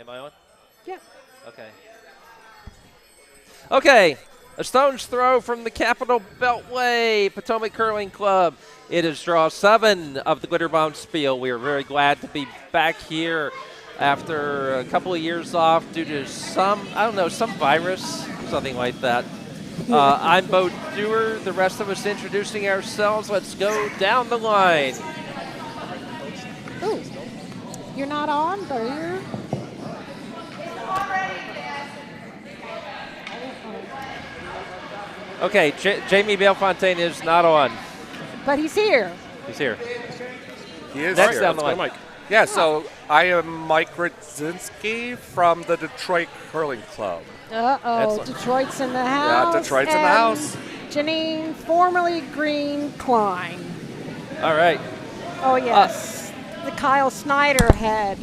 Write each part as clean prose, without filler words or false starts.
Am I on? Yeah. Okay. Okay. A stone's throw from the Capital Beltway Potomac Curling Club. It is draw 7 of the Glitterbaum Spiel. We are very glad to be back here after a couple of years off due to some virus, something like that. I'm Bo Dewar. The rest of us introducing ourselves. Let's go down the line. Ooh. You're not on, are you? Okay, Jamie Bellefontaine is not on. But he's here. He's here. He is Next here. down the line. Mike. Yeah, so I am Mike Radzinski from the Detroit Curling Club. Uh-oh, Excellent. Detroit's in the house. Yeah, Detroit's in the house. Janine, formerly Green Klein. All right. Oh, yes. The Kyle Snyder head.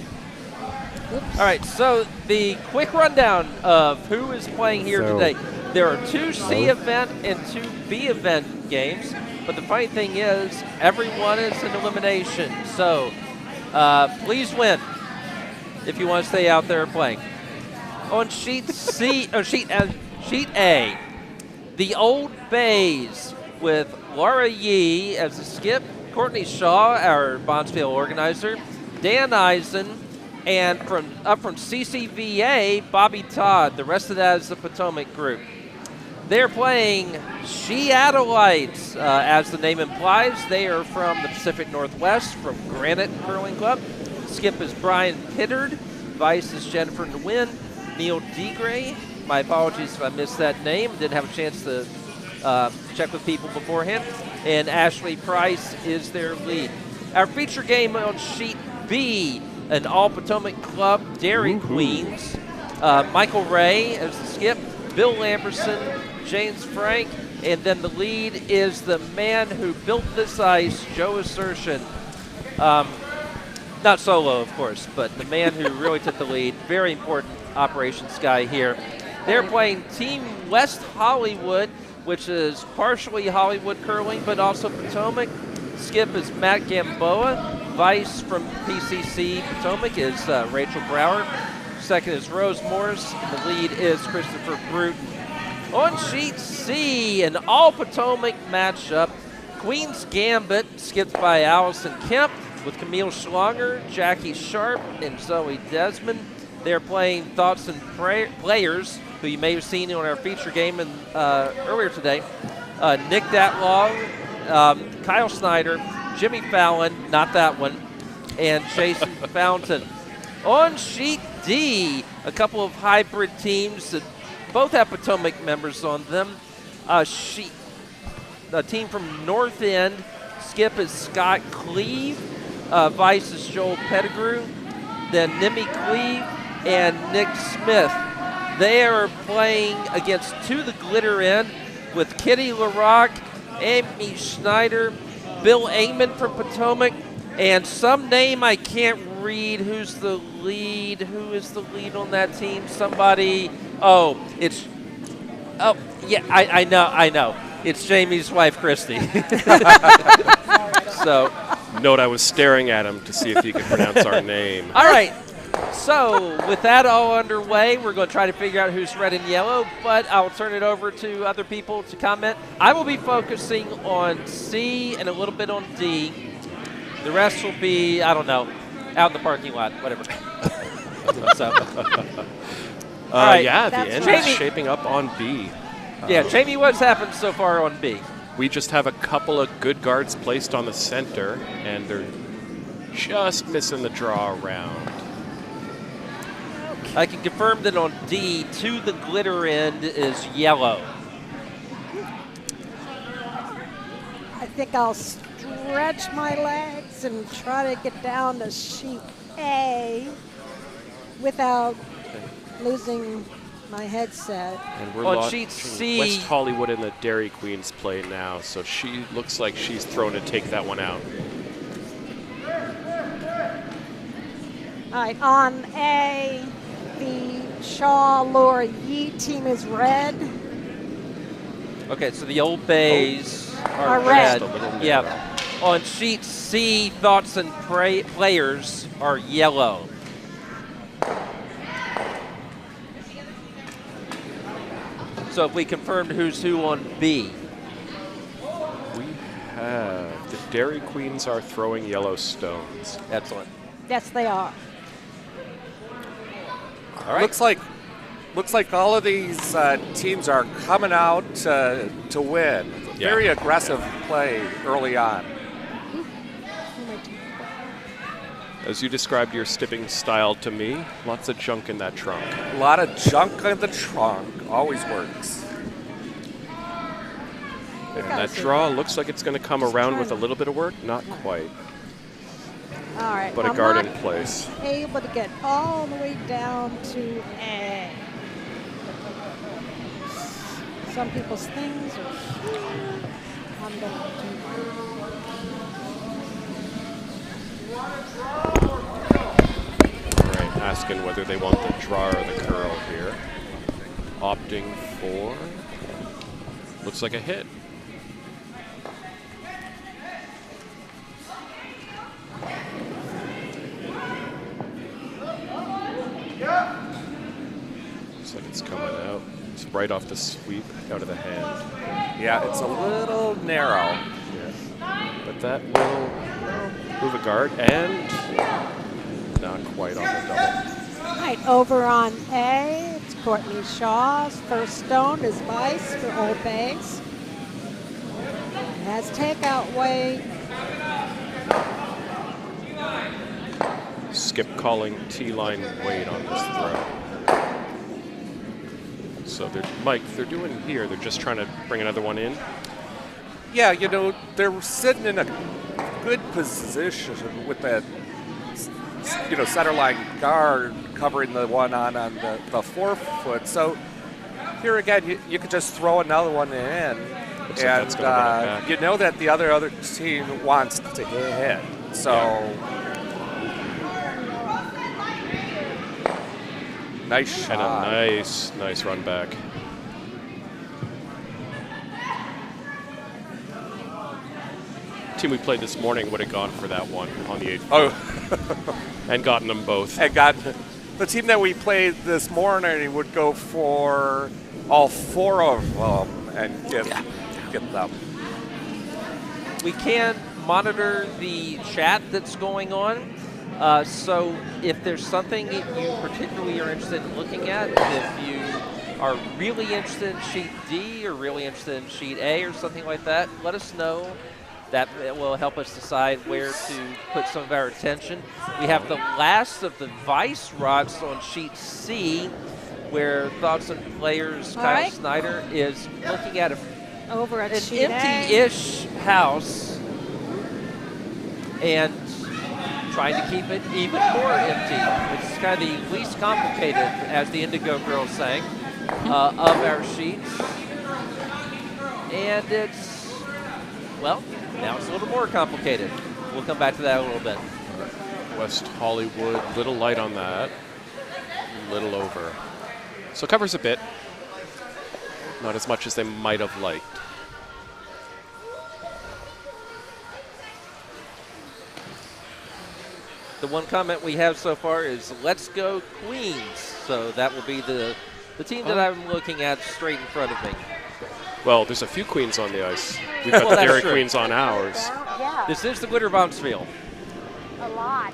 Oops. All right, so the quick rundown of who is playing here today. There are 2 C event and 2 B event games, but the funny thing is everyone is an elimination. So please win if you want to stay out there playing. On sheet C, or sheet A, the Old Bays with Laura Yee as the skip, Courtney Shaw, our Bondsville organizer, Dan Eisen, and from CCVA, Bobby Todd. The rest of that is the Potomac group. They're playing She-Adelites, as the name implies. They are from the Pacific Northwest, from Granite Curling Club. Skip is Brian Pittard. Vice is Jennifer Nguyen. Neil DeGray. My apologies if I missed that name. Didn't have a chance to check with people beforehand. And Ashley Price is their lead. Our feature game on sheet B, an all-Potomac Club Dairy Queens. Michael Ray as the skip. Bill Lamberson, James Frank, and then the lead is the man who built this ice, Joe Asercion. Not solo, of course, but the man who really took the lead. Very important operations guy here. They're playing Team West Hollywood, which is partially Hollywood curling, but also Potomac. Skip is Matt Gamboa. Vice from PCC Potomac is Rachel Brauer. Second is Rose Morse. And the lead is Christopher Bruton. On sheet C, an all-Potomac matchup. Queen's Gambit, skipped by Allison Kemp, with Camille Schlanger, Jackie Sharp, and Zoe Desmond. They're playing Thoughts and Players, who you may have seen on our feature game earlier today. Nick Datlog, Kyle Snyder, Jimmy Fallon, not that one, and Jason Fountain. On sheet D, a couple of hybrid teams that both have Potomac members on them. A team from North End, skip is Scott Cleve. Vice is Joel Pettigrew. Then Nimi Cleve and Nick Smith. They are playing against To the Glitter End with Kitty LaRock, Amy Schneider, Bill Amon from Potomac, and some name I can't read. Who's the lead? Who is the lead on that team? Somebody. I know. It's Jamie's wife, Christy. So. Note I was staring at him to see if he could pronounce our name. All right. So with that all underway, we're going to try to figure out who's red and yellow, but I'll turn it over to other people to comment. I will be focusing on C and a little bit on D. The rest will be, I don't know, out in the parking lot, whatever. So. All right. Yeah, the end Jamie. is shaping up on B. Yeah, Jamie, what's happened so far on B? We just have a couple of good guards placed on the center, and they're just missing the draw around. I can confirm that on D, To the Glitter End is yellow. I think I'll stretch my legs and try to get down to sheet A without losing my headset. And we're On sheet C, West Hollywood in the Dairy Queens play now, so she looks like she's thrown to take that one out. All right, on A, the Shaw Laura Yee team is red. okay, so the Old Bays Are red. red. Just a little narrow. Yeah. On sheet C, Thoughts and Players are yellow. So if we confirmed who's who on B. We have the Dairy Queens are throwing yellow stones. Excellent. Yes, they are. All right. Looks like all of these teams are coming out to win. Yeah. Very aggressive play early on. As you described your stipping style to me, lots of junk in that trunk. A lot of junk in the trunk. Always works. And that draw looks like it's going to come around with a little bit of work. Not quite, All right. but a I'm guard not in place. able to get all the way down to A. Some people's things are here. I'm going to do All right, asking whether they want the draw or the curl here. Opting for, looks like a hit. Looks like it's coming out. It's right off the sweep, out of the hand. Yeah, it's a little narrow. Yeah. But that will move a guard and not quite on the double. Right, over on A, it's Courtney Shaw's first stone is vice for Old Base. Has takeout weight. Skip calling T-line weight on this throw. So Mike, they're doing here, they're just trying to bring another one in. Yeah, you know, they're sitting in a good position with that, you know, center line guard covering the one on the 4 foot. So here again, you could just throw another one in, Looks like that's gonna run it back. you know that the other team wants to hit. So nice shot. And a nice run back. Team we played this morning would have gone for that one on the 8th. Oh, And gotten them both. and got the team that we played this morning would go for all 4 of them and get them. We can monitor the chat that's going on. So if there's something you particularly are interested in looking at, if you are really interested in sheet D or really interested in sheet A or something like that, let us know. That will help us decide where to put some of our attention. We have the last of the vice rods on sheet C, where Thoughts and Players Kyle Snyder is looking at Over at an sheet A. empty-ish house and trying to keep it even more empty, which is kind of the least complicated, as the Indigo Girl sang, of our sheets. And it's, well, now it's a little more complicated. We'll come back to that a little bit. West Hollywood, little light on that. Little over. So covers a bit. Not as much as they might have liked. The one comment we have so far is, let's go Queens. So that will be the team that I'm looking at straight in front of me. Well, there's a few queens on the ice. We've got Well, the that's Dairy true. Queens on ours. Yeah, This is the Glitter Bombs field. a lot.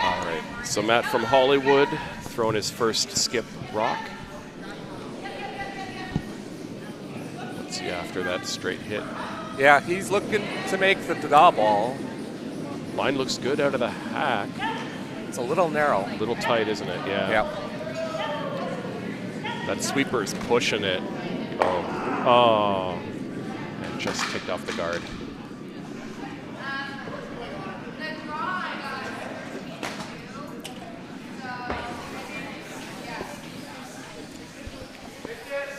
All right. So Matt from Hollywood throwing his first skip rock. Let's see after that straight hit. Yeah, he's looking to make the double. Line looks good out of the hack. It's a little narrow. A little tight, isn't it? Yeah. Yeah. That sweeper's pushing it. Oh. And just kicked off the guard.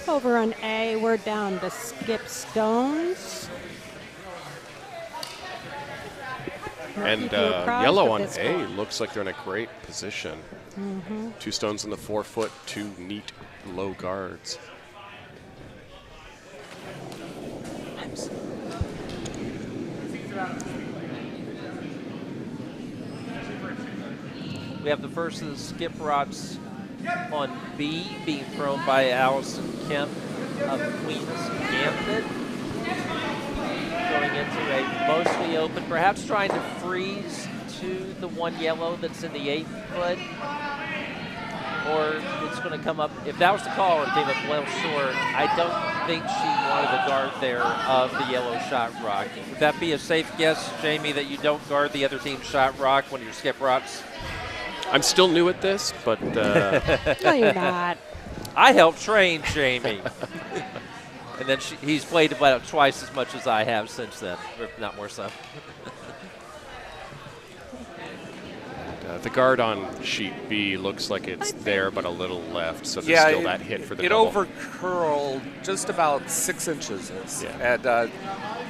Over on A, we're down to skip stones. And yellow on A looks like they're in a great position. 2 stones in the 4 foot, 2 neat low guards. We have the first of the skip rods on B, being thrown by Allison Kemp of Queen's Gambit. Going into a mostly open, perhaps trying to freeze to the one yellow that's in the 8 foot. Or it's going to come up, if that was the call, it came up well short. I don't think she wanted the guard there of the yellow shot rock. Would that be a safe guess, Jamie, that you don't guard the other team's shot rock when you skip rocks? I'm still new at this, but No, you're not. I helped train Jamie. And then he's played about twice as much as I have since then, if not more so. the guard on sheet B looks like it's there, but a little left, so there's Yeah, still that hit for the it double. overcurled just about 6 inches. Yeah. And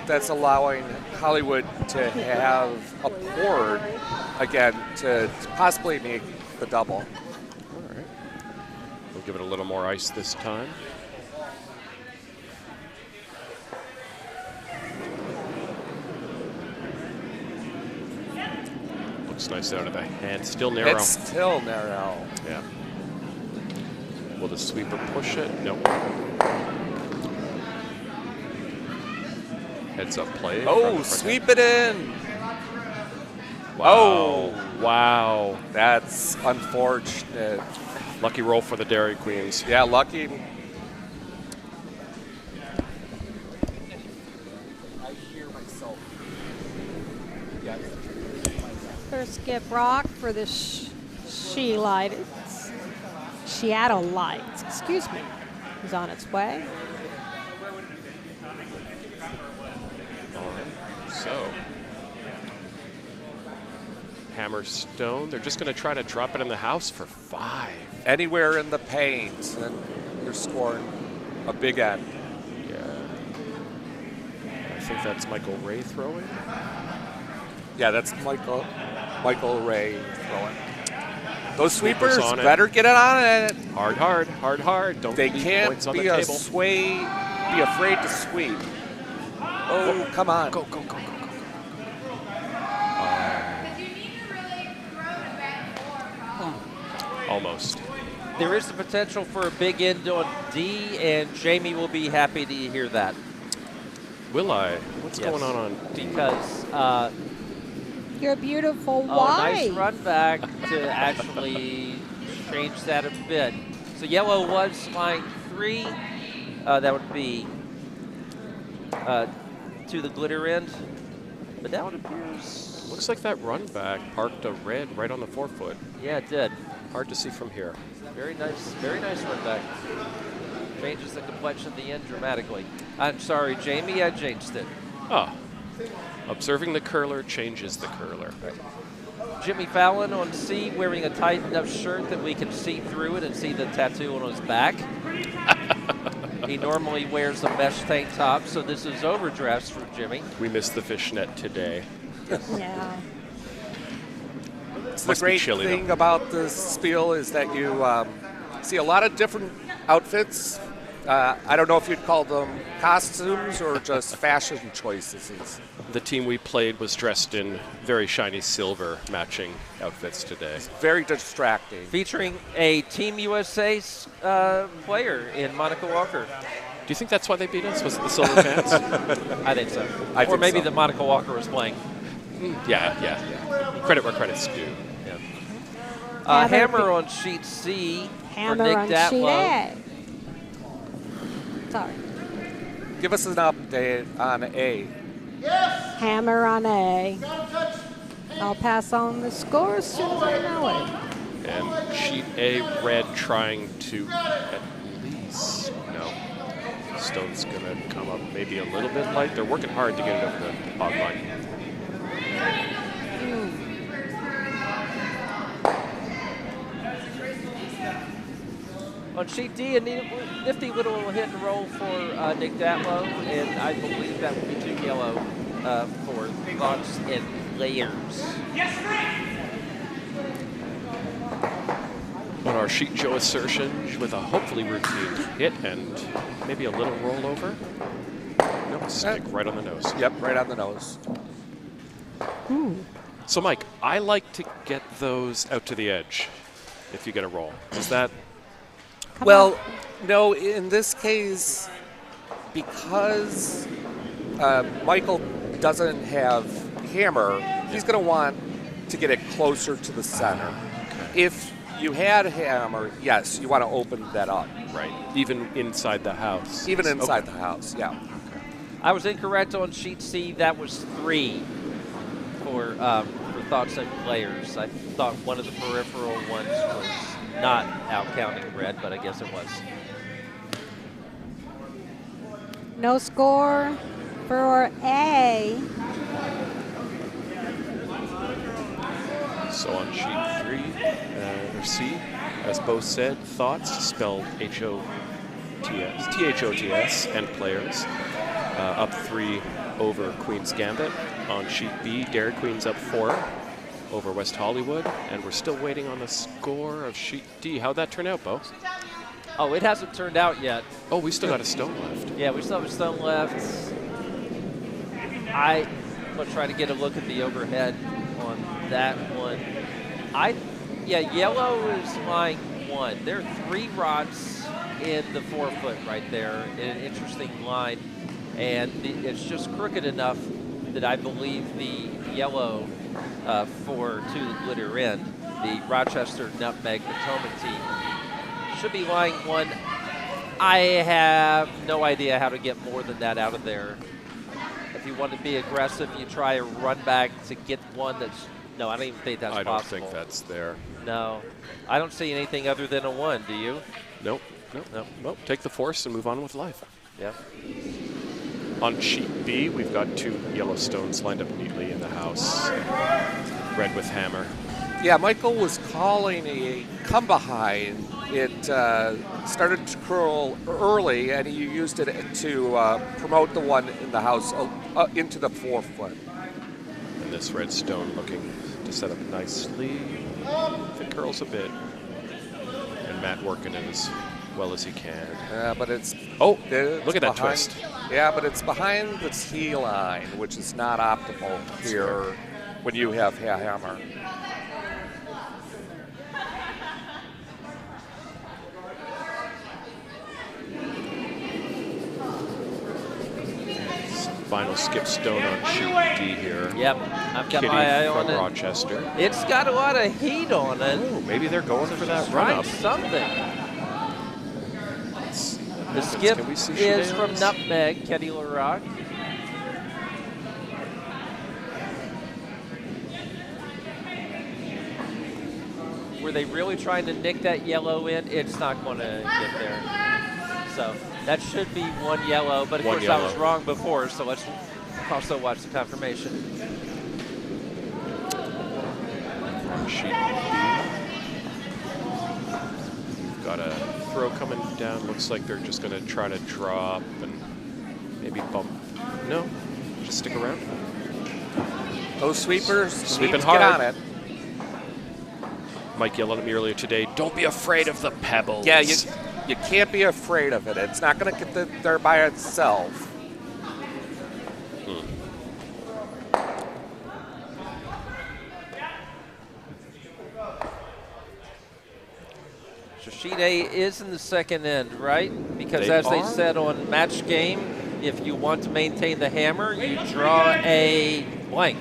that's allowing Hollywood to have a board again to possibly make the double. All right. We'll give it a little more ice this time. Looks nice out of the hand. Still narrow. It's still narrow. Yeah. Will the sweeper push it? Nope. Heads up play. Oh, sweep it in. Wow. Oh. Wow. That's unfortunate. Lucky roll for the Dairy Queens. Yeah, lucky. I hear myself. Yes. First skip rock for the she light. Seattle Lights, excuse me, is on its way. So, hammer stone. They're just going to try to drop it in the house for 5. Anywhere in the paint, and you're scoring a big end. Yeah. I think that's Michael Ray throwing. Yeah, that's Michael Ray throwing. Those sweepers on it. better get it on it. Hard, hard, hard, hard. Don't They leave can't points on the be table. be afraid to sweep. Oh, come on. Go, go, go, go, go. Almost. There is the potential for a big end on D, and Jamie will be happy to hear that. Will I? What's Yes. going on D? Because You're beautiful oh, white. nice run back to actually change that a bit. So yellow was flying 3. That would be to the glitter end. But now it appears. Looks like that run back parked a red right on the 4-foot. Yeah, it did. Hard to see from here. Very nice run back. Changes the complexion of the end dramatically. I'm sorry, Jamie, I jinxed it. Oh. Observing the curler changes the curler. Jimmy Fallon on C, wearing a tight enough shirt that we can see through it and see the tattoo on his back. He normally wears a mesh tank top, so this is overdressed for Jimmy. We missed the fishnet today. Yeah. The Must be great chilly, thing though. about this spiel is that you see a lot of different outfits. I don't know if you'd call them costumes or just fashion choices. The team we played was dressed in very shiny silver matching outfits today. Very distracting. Featuring a Team USA player in Monica Walker. Do you think that's why they beat us? Was it the silver pants? I think so. I or think maybe so. the Monica Walker was playing. Yeah. Credit where credit's due. Hammer on sheet C Hammer for Nick on sheet Datlow. A. Sorry. Give us an update on A. Hammer on A. I'll pass on the score as soon as I know it. And sheet A red trying to at least, no. Stone's going to come up maybe a little bit light. They're working hard to get it over the hog line. On sheet D, a nifty little hit and roll for Nick Datlow, and I believe that will be 2 yellow for thoughts and layers. On our sheet Joe Asercion with a hopefully routine hit and maybe a little rollover. Nope, stick right on the nose. Yep, right on the nose. So Mike, I like to get those out to the edge. if you get a roll. Is that Come Well, on. no, in this case, because Michael doesn't have hammer, he's going to want to get it closer to the center. If you had hammer, yes, you want to open that up. right? Even inside the house. Even inside Okay. the house, yeah. I was incorrect on sheet C. That was 3 for thoughts and players. I thought one of the peripheral ones was not out counting red, but I guess it was. No score for A. So on sheet 3, or C, as both said, thoughts spelled H-O-T-S, T-H-O-T-S, and players. Up 3 over Queen's Gambit. On sheet B, Dairy Queen's up 4 over West Hollywood, and we're still waiting on the score of sheet D. How'd that turn out, Bo? Oh, it hasn't turned out yet. Oh, we still got a stone left. Yeah, we still have a stone left. I'm going to try to get a look at the overhead on that one. Yellow is lying 1. There are 3 rods in the 4-foot right there in an interesting line. And it's just crooked enough that I believe the yellow to the glitter end, the Rochester Nutmeg Potomac team, should be lying 1. I have no idea how to get more than that out of there. If you want to be aggressive, you try a run back to get one that's, no, I don't even think that's possible. I don't think that's there. No, I don't see anything other than a 1, do you? Nope. Well, take the force and move on with life. Yeah. On sheet B, we've got 2 yellow stones lined up neatly in the house. Red with hammer. Yeah, Michael was calling a come behind. It started to curl early, and he used it to promote the one in the house into the 4-foot. And this red stone looking to set up nicely. If it curls a bit. And Matt working it as well as he can. Yeah, but it's... Oh, it's look at that behind, twist. Yeah, but it's behind the T line, which is not optimal here when you have hammer. Final skip stone on sheet D here. Yep, I've got Kitty my eye on from it. Rochester. It's got a lot of heat on it. Oh, maybe they're going for that She's run trying up. something. Let's see what The happens. skip Can we see is from Chanel's? Nutmeg, Ketty LaRock. Were they really trying to nick that yellow in? It's not going to get there. So that should be 1 yellow, but of One course yellow. I was wrong before, so let's also watch the confirmation. On sheet B. We've got a throw coming down. Looks like they're just going to try to drop and maybe bump. No, just stick around. Those sweepers Sweeping need to hard. get on it. Mike yelled at me earlier today, don't be afraid of the pebbles. Yeah, you can't be afraid of it. It's not going to get there by itself. So sheet A is in the second end, right? Because They as they are? said on match game, if you want to maintain the hammer, you draw a blank.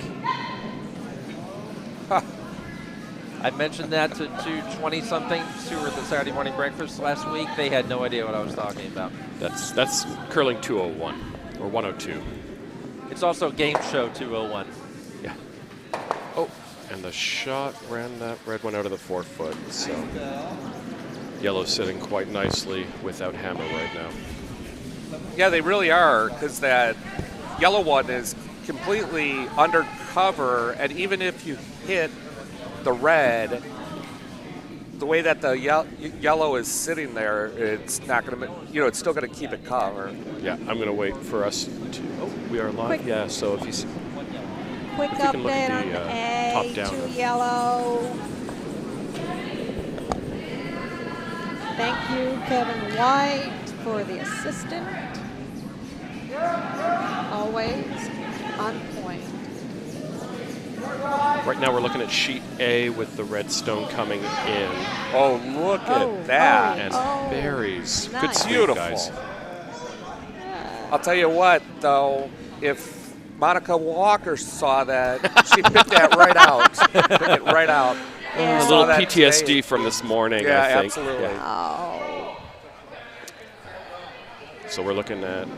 I mentioned that to 20-somethings who were at the Saturday morning breakfast last week. They had no idea what I was talking about. That's curling 201 or 102. It's also game show 201. Yeah. Oh, and the shot ran that red one out of the 4-foot. So yellow sitting quite nicely without hammer right now. Yeah, they really are, because that yellow one is completely undercover, and even if you hit the red, the way that the yellow is sitting there, it's not going to, it's still going to keep it covered. Yeah, I'm going to wait for us to. Oh, we are live. Quick. Yeah, so if you see. Quick If we can look update at on the, A, top-down 2 of- yellow. Thank you, Kevin White, for the assistant. Always on point. Right now we're looking at sheet A with the red stone coming in. Oh, look at that. And berries. Good nice. sweep, Beautiful. guys. I'll tell you what, though, if Monica Walker saw that, she'd pick that right out. Pick it right out. Yeah. A Saw little that PTSD today. from this morning, Yeah, I think. absolutely. Oh. So we're looking at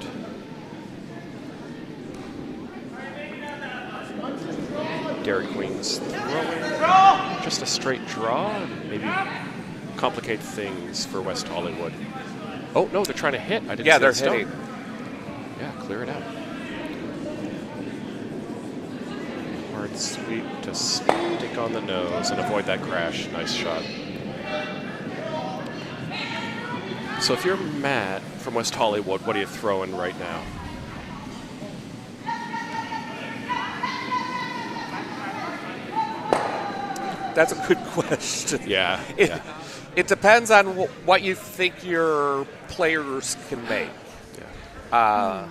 Dairy Queen's throwing just a straight draw and maybe complicate things for West Hollywood. Oh, no, they're trying to hit. I didn't Yeah, see they're the stone. hitting. Yeah, clear it out. Hard sweep to stick on the nose and avoid that crash. Nice shot. So if you're Matt from West Hollywood, what are you throwing right now? That's a good question. Yeah. It depends on what you think your players can make. Because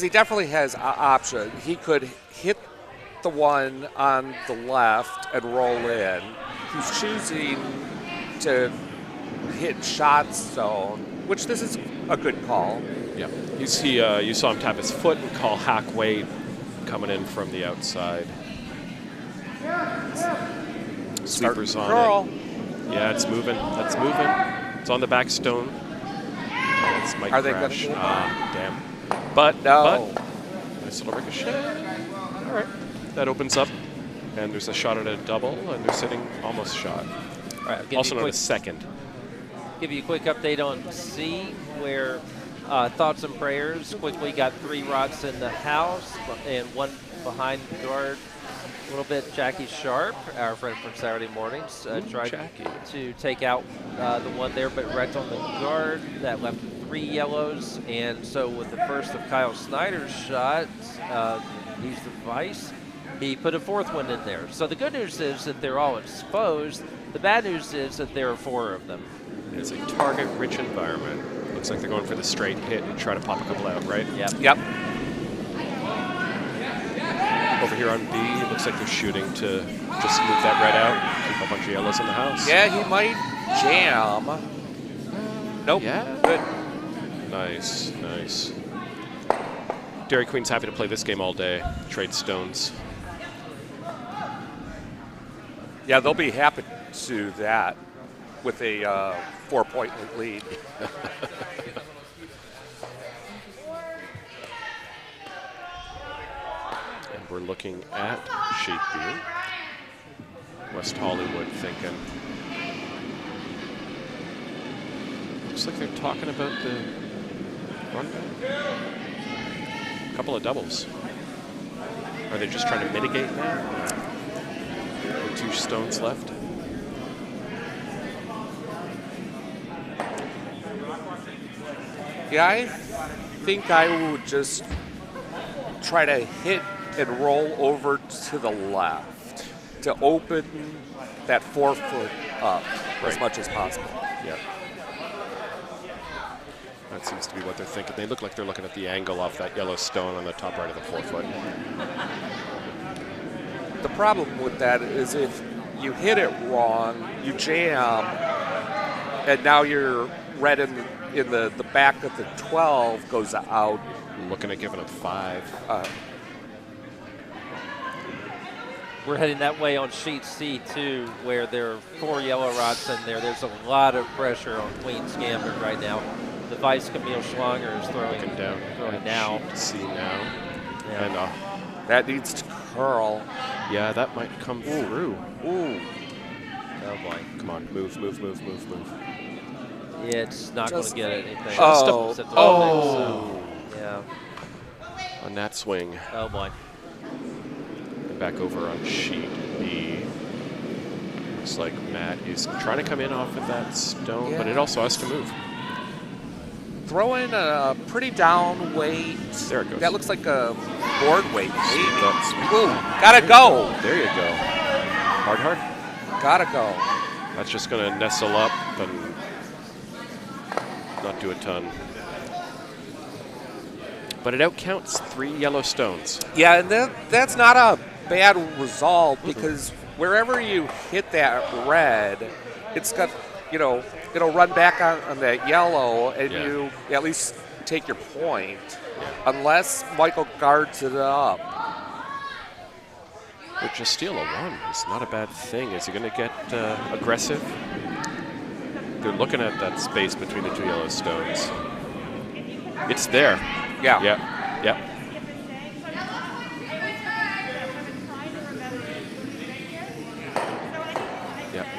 he definitely has an option. He could hit the one on the left and roll in. He's choosing to hit shot zone, which this is a good call. Yeah. You saw him tap his foot and call hack weight coming in from the outside. Sweepers on Curl. it. Yeah, it's moving. That's moving. It's on the back stone. This might Are they gonna crash. do it? Damn. But No. nice little ricochet. All right. That opens up, and there's a shot at a double, and they're sitting almost shot. All right, I'll give Also you a known quick, as second. give you a quick update on C, where thoughts and prayers quickly got 3 rods in the house and 1 behind the guard. A little bit Jackie Sharp, our friend from Saturday Mornings, tried Jackie. to take out the one there, but wrecked on the guard. That left 3 yellows, and so with the first of Kyle Snyder's shots, he's the vice. He put a 4th one in there. So the good news is that they're all exposed. The bad news is that there are 4 of them. It's a target-rich environment. Looks like they're going for the straight hit and try to pop a couple out, right? Yep. Over here on B, it looks like they're shooting to just move that red out, keep a bunch of yellows in the house. Yeah, he might jam. Nope. Yeah. Good. Nice, nice. Dairy Queen's happy to play this game all day. Trade stones. Yeah, they'll be happy to do that with a 4-point lead. And we're looking at sheet B. West Hollywood thinking. Looks like they're talking about the run back. A couple of doubles. Are they just trying to mitigate now? With 2 stones left. Yeah, I think I would just try to hit and roll over to the left to open that 4-foot up as Right. much as possible. Yep. That seems to be what they're thinking. They look like they're looking at the angle off that yellow stone on the top right of the 4-foot. The problem with that is if you hit it wrong, you jam, and now you're red in the back of the 12 goes out. Looking at giving up 5. We're heading that way on sheet C too, where there are 4 yellow rods in there. There's a lot of pressure on Queen's Gambit right now. The vice Camille Schlanger is throwing Looking down. throwing now. Sheet C now. Yeah. And That needs to curl. yeah, that might come through. Ooh. Oh boy. Come on, move, move, move, move, move. Yeah, it's not going to Just- get anything. Oh. Except the Oh. thing, so, yeah. On that swing. Oh boy. Back over on sheet B. Looks like Matt is trying to come in off of that stone, but it also has to move. Throwing a pretty down weight. There it goes. That looks like a board weight. That's, Ooh, gotta go. there you go. Hard, hard. Gotta go. That's just going to nestle up and not do a ton. But it outcounts 3 yellow stones. Yeah, and that's not a bad result because wherever you hit that red, it's got, it'll run back on that yellow, and you at least take your point, unless Michael guards it up. But just steal a 1 is not a bad thing. Is he going to get aggressive? They're looking at that space between the 2 yellow stones. It's there. Yeah. Yeah.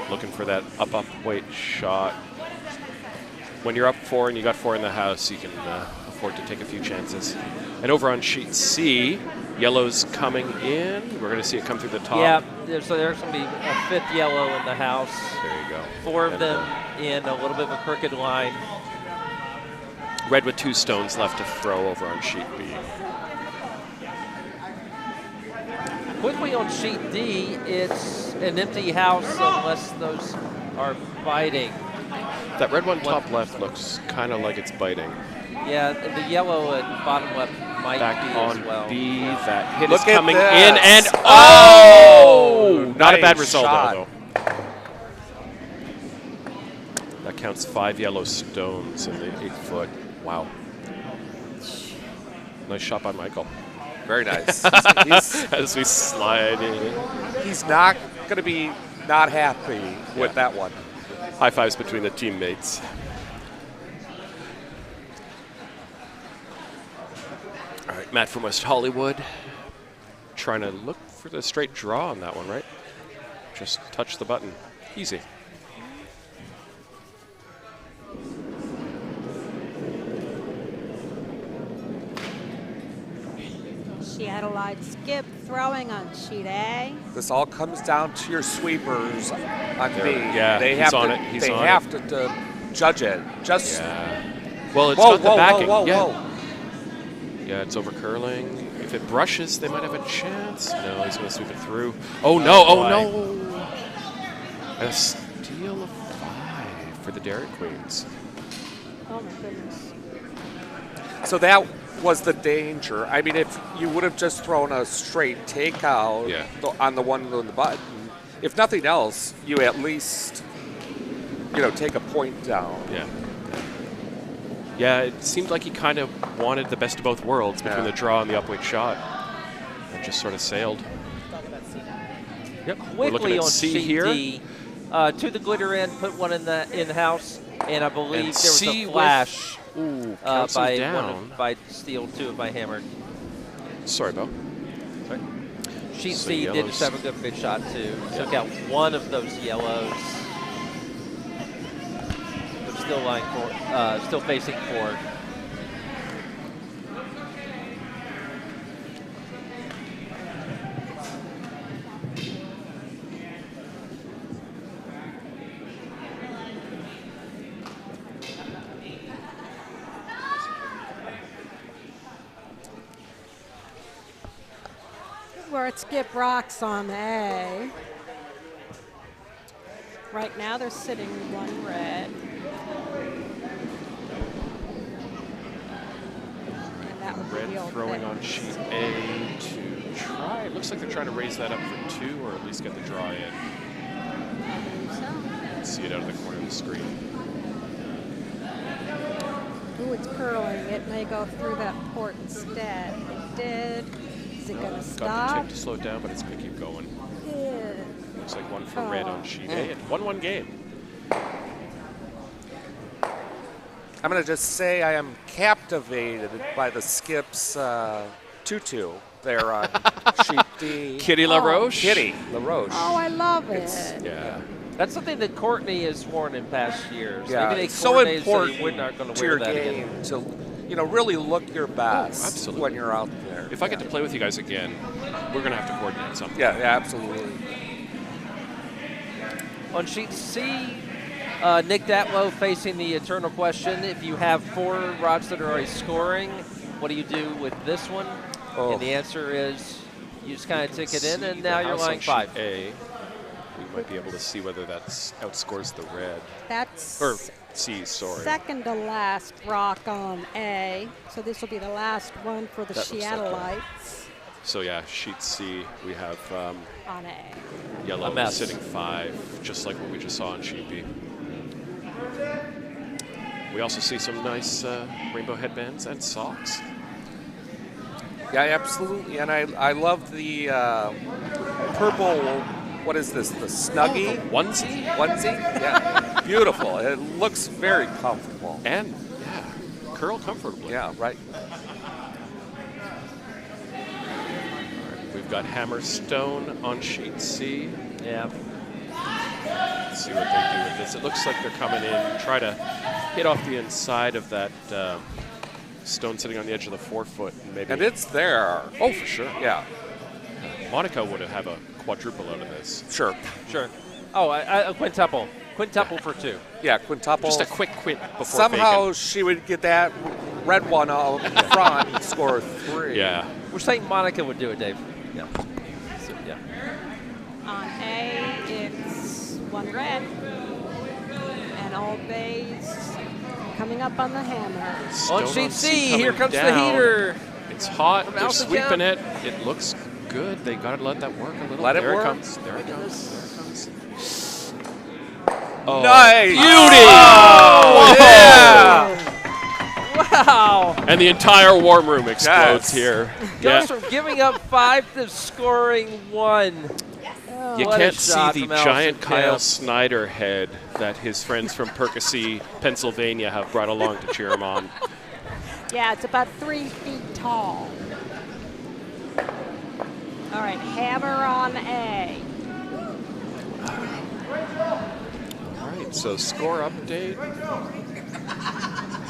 Looking for that up weight shot. When you're up 4 and you got 4 in the house, you can afford to take a few chances. And over on sheet C, yellow's coming in. We're going to see it come through the top. Yeah, so there's going to be a 5th yellow in the house. There you go. 4 of them in a little bit of a crooked line. Red with 2 stones left to throw over on sheet B. Quickly on sheet D, it's an empty house unless those are biting. That red one top left looks kind of like it's biting. Yeah, the yellow at bottom left might Back be on as well. B, that hit Look is at coming this. in, and not a bad Nice result shot. though. That counts 5 yellow stones in the 8 foot. Wow. Nice shot by Michael. Very nice. As we slide in. He's not going to be not happy with that one. High fives between the teammates. All right, Matt from West Hollywood. Trying to look for the straight draw on that one, right? Just touch the button. Easy. Seattleite Skip throwing on sheet A. This all comes down to your sweepers on B. Yeah, they he's have on to, it. He's they on have it. to judge it. Just Well, it's whoa, got the whoa, backing. whoa, yeah. whoa. Yeah, it's over curling. If it brushes, they might have a chance. No, he's going to sweep it through. Oh, no. Oh, no. A steal of 5 for the Dairy Queens. Oh my goodness. So that was the danger. I mean, if you would have just thrown a straight takeout on the one on the button, if nothing else, you at least, take a point down. Yeah. Yeah, it seemed like he kind of wanted the best of both worlds between the draw and the upweight shot, and just sort of sailed. Yep. We're looking Quickly at on C sheet here. D, to the glitter end, put one in the in-house, and I believe And there was C a flash by by steal 2 of my hammer. Sorry, Bo. Sorry. Sheet So C did yellows. just have a good shot too. Took out one of those yellows. They're still lying still facing forward. Where it Skip rocks on A. Right now they're sitting 1 red. And that would be Red the old throwing thing. on sheet A to try. It looks like they're trying to raise that up for 2 or at least get the draw in. I believe so. See it out of the corner of the screen. Ooh, it's curling. It may go through that port instead. It did. Is it going to Got the stop? tip to slow it down, but it's going to keep going. Yeah. Looks like 1 for red on sheet A. It 1-1 game. I'm going to just say I am captivated by the Skip's tutu there on sheet D. Kitty LaRoche. Kitty LaRoche. Oh, I love it. Yeah. That's something that Courtney has worn in past years. Yeah, Maybe it's so coordinated important that he would not going to to wear your that game again. to, really look your best absolutely. when you're out there. If I get to play with you guys again, we're going to have to coordinate something. Yeah, absolutely. On sheet C, Nick Datlow facing the eternal question. If you have 4 rods that are already scoring, what do you do with this one? Oh. And the answer is you just kind of tick it in, and The now you're house on lying sheet 5. A. We might be able to see whether that outscores the red. That's Or C, sorry. second to last rock on A. So this will be the last one for the That looks like Seattleites. So yeah, sheet C, we have On A. yellow A mess. sitting 5, just like what we just saw on sheet B. We also see some nice rainbow headbands and socks. Yeah, absolutely. And I love the purple, what is this, the Snuggie? Onesie? Onesie? Yeah, beautiful. It looks very comfortable. And, yeah, curl comfortably. Yeah, right. We've got Hammerstone on sheet C. Yeah. Let's see what they do with this. It looks like they're coming in, try to hit off the inside of that stone sitting on the edge of the 4-foot. Maybe. And it's there. Oh, for sure. Yeah, Monica would have a quadruple out of this. sure. Sure. Oh, a quintuple. Quintuple for 2. Yeah, quintuple. Just a quick quint before Somehow bacon. she would get that red one out front and score 3. Yeah. We're saying Monica would do it, Dave. Yeah. So, yeah. On A, it's 1 red. And Old Bay's coming up on the hammer. Stone On sheet C, coming here comes the down. heater. It's hot. From They're Allison sweeping Kemp. it. It looks good. They got to let that work a little. Let it there work. It comes. There it comes. There it comes. Oh, Nice. beauty! Oh, yeah. Wow. And the entire warm room explodes Yes. here. Goes from giving up 5 to scoring 1. Oh, You What a can't see shot the from Allison giant Kyle Kemp. Snyder head that his friends from Percy, Pennsylvania have brought along to cheer him on. yeah, it's about 3 feet tall. All right, hammer on A. All right, so score update.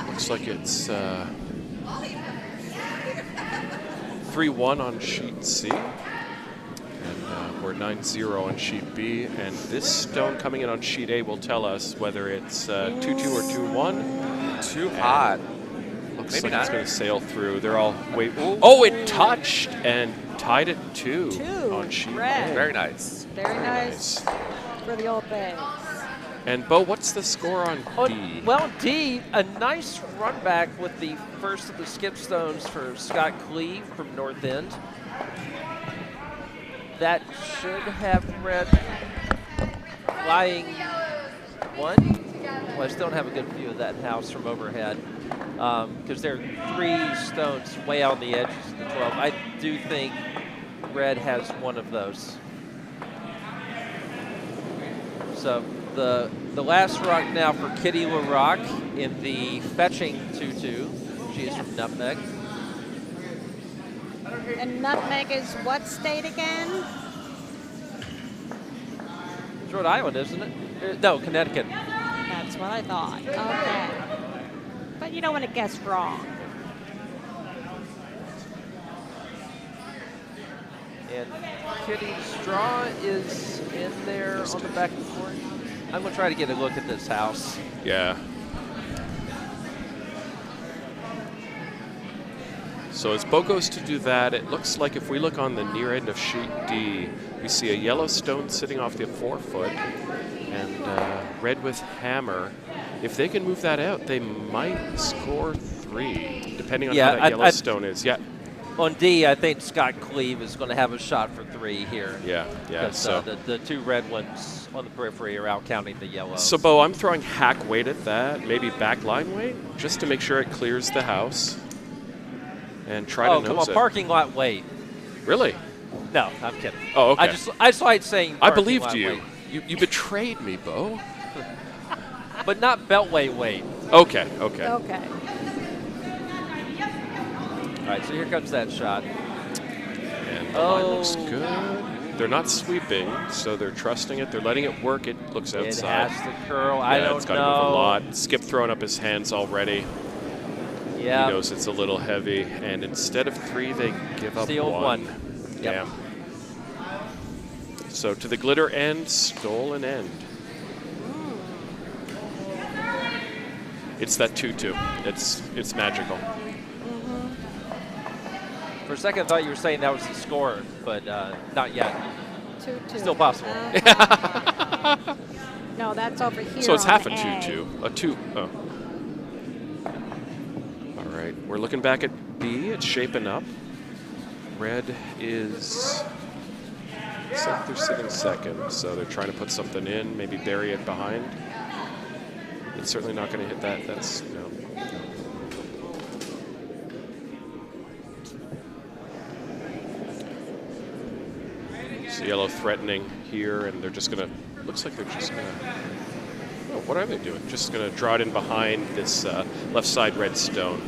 Looks like it's 3-1 on sheet C. And we're 9-0 on sheet B. And this stone coming in on sheet A will tell us whether it's 2-2 or 2-1. Too hot. Looks Maybe like not. it's going to sail through. They're all wait. Oh, it touched and tied it 2 2, on sheet red. A. Very nice. Very nice for the Old Bays. And Bo, what's the score on On, D? well, D, a nice run back with the first of the skip stones for Scott Cleve from North End. That should have red flying 1. Well, I still don't have a good view of that house from overhead because there are 3 stones way out on the edges of the 12. I do think red has one of those. So the last rock now for Kitty LaRock in the fetching 2-2. She is from Nutmeg. And Nutmeg is what state again? It's Rhode Island, isn't it? No, Connecticut. That's what I thought. Okay. But you don't want to guess wrong. And Kitty's straw is in there on the back of the court. I'm going to try to get a look at this house. Yeah. So as Bo goes to do that, it looks like if we look on the near end of sheet D, we see a yellow stone sitting off the 4-foot and red with hammer. If they can move that out, they might score 3, depending on Yeah, how that yellow stone is. Yeah, On D, I think Scott Cleve is going to have a shot for 3 here. yeah. Because So, the 2 red ones on the periphery are out counting the yellow. so Bo, I'm throwing hack weight at that, maybe back line weight, just to make sure it clears the house. And try to come nose on, it. parking lot weight. Really? No, I'm kidding. Oh, okay. I just like saying I parking believed lot you. weight, You betrayed me, Bo. but not beltway weight. Okay, okay. Okay. All right, so here comes that shot. And the line looks Oh. good. They're not sweeping, so they're trusting it. They're letting it work. It looks outside. It has to curl. Yeah, I don't it's got know. to move a lot. Skip throwing up his hands already. Yeah. He knows it's a little heavy. And instead of 3, they give up Steal 1. Yep. Damn. So to the glitter end, stolen end. It's that 2-2. It's magical. For a second, I thought you were saying that was the score, but not yet. 2-2. Still possible. No, that's over here. So it's on half a A. 2-2. A 2. Oh. All right. We're looking back at B. It's shaping up. Red is, looks like they're sitting second, so they're trying to put something in, maybe bury it behind. It's certainly not going to hit that. That's, no. So yellow threatening here, and they're just going to, looks like they're just going to, oh, what are they doing? Just going to draw it in behind this left side red stone.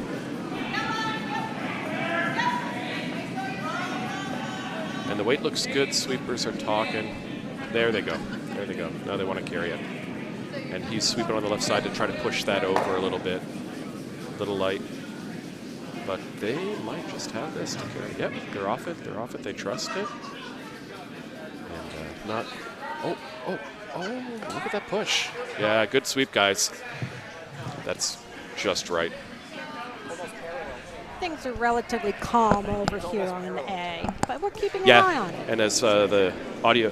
And the weight looks good. Sweepers are talking. There they go. There they go. Now they want to carry it. And he's sweeping on the left side to try to push that over a little bit. A little light. But they might just have this to carry. Yep, they're off it. They're off it. They trust it. And not... Oh, look at that push. Yeah, good sweep, guys. That's just right. Things are relatively calm over here on an A, but we're keeping an eye on it. And as the audio,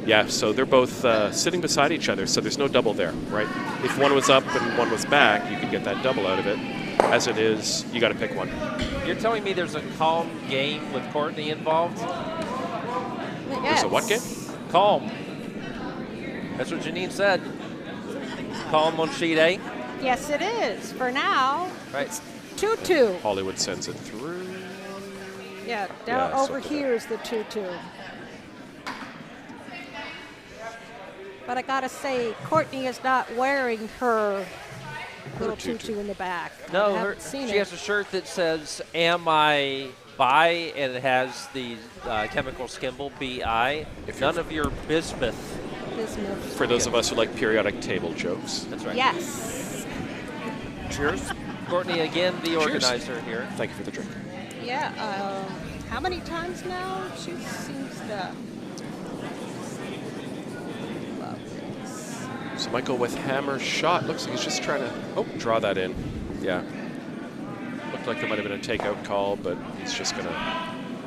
yeah, so they're both sitting beside each other, so there's no double there, right? If one was up and one was back, you could get that double out of it. As it is, you got to pick one. You're telling me there's a calm game with Courtney involved? Yes. There's a what game? Calm. That's what Janine said. Calm on sheet A. Yes, it is. For now, Right. 2-2. Hollywood sends it through. Yeah, down Yeah, over so- here is the 2-2. But I gotta say, Courtney is not wearing her little tutu in the back. I No, haven't seen she it. has a shirt that says "Am I bi?" and it has the chemical symbol BI. None of your bismuth. Bismuth. For those of us who like periodic table jokes. That's right. Yes. Cheers. Courtney again, the Cheers. organizer here. Thank you for the drink. Yeah. How many times now? She seems to love this. So Michael with hammer shot. Looks like he's just trying to, draw that in. Yeah. Looked like there might have been a takeout call, but he's just going to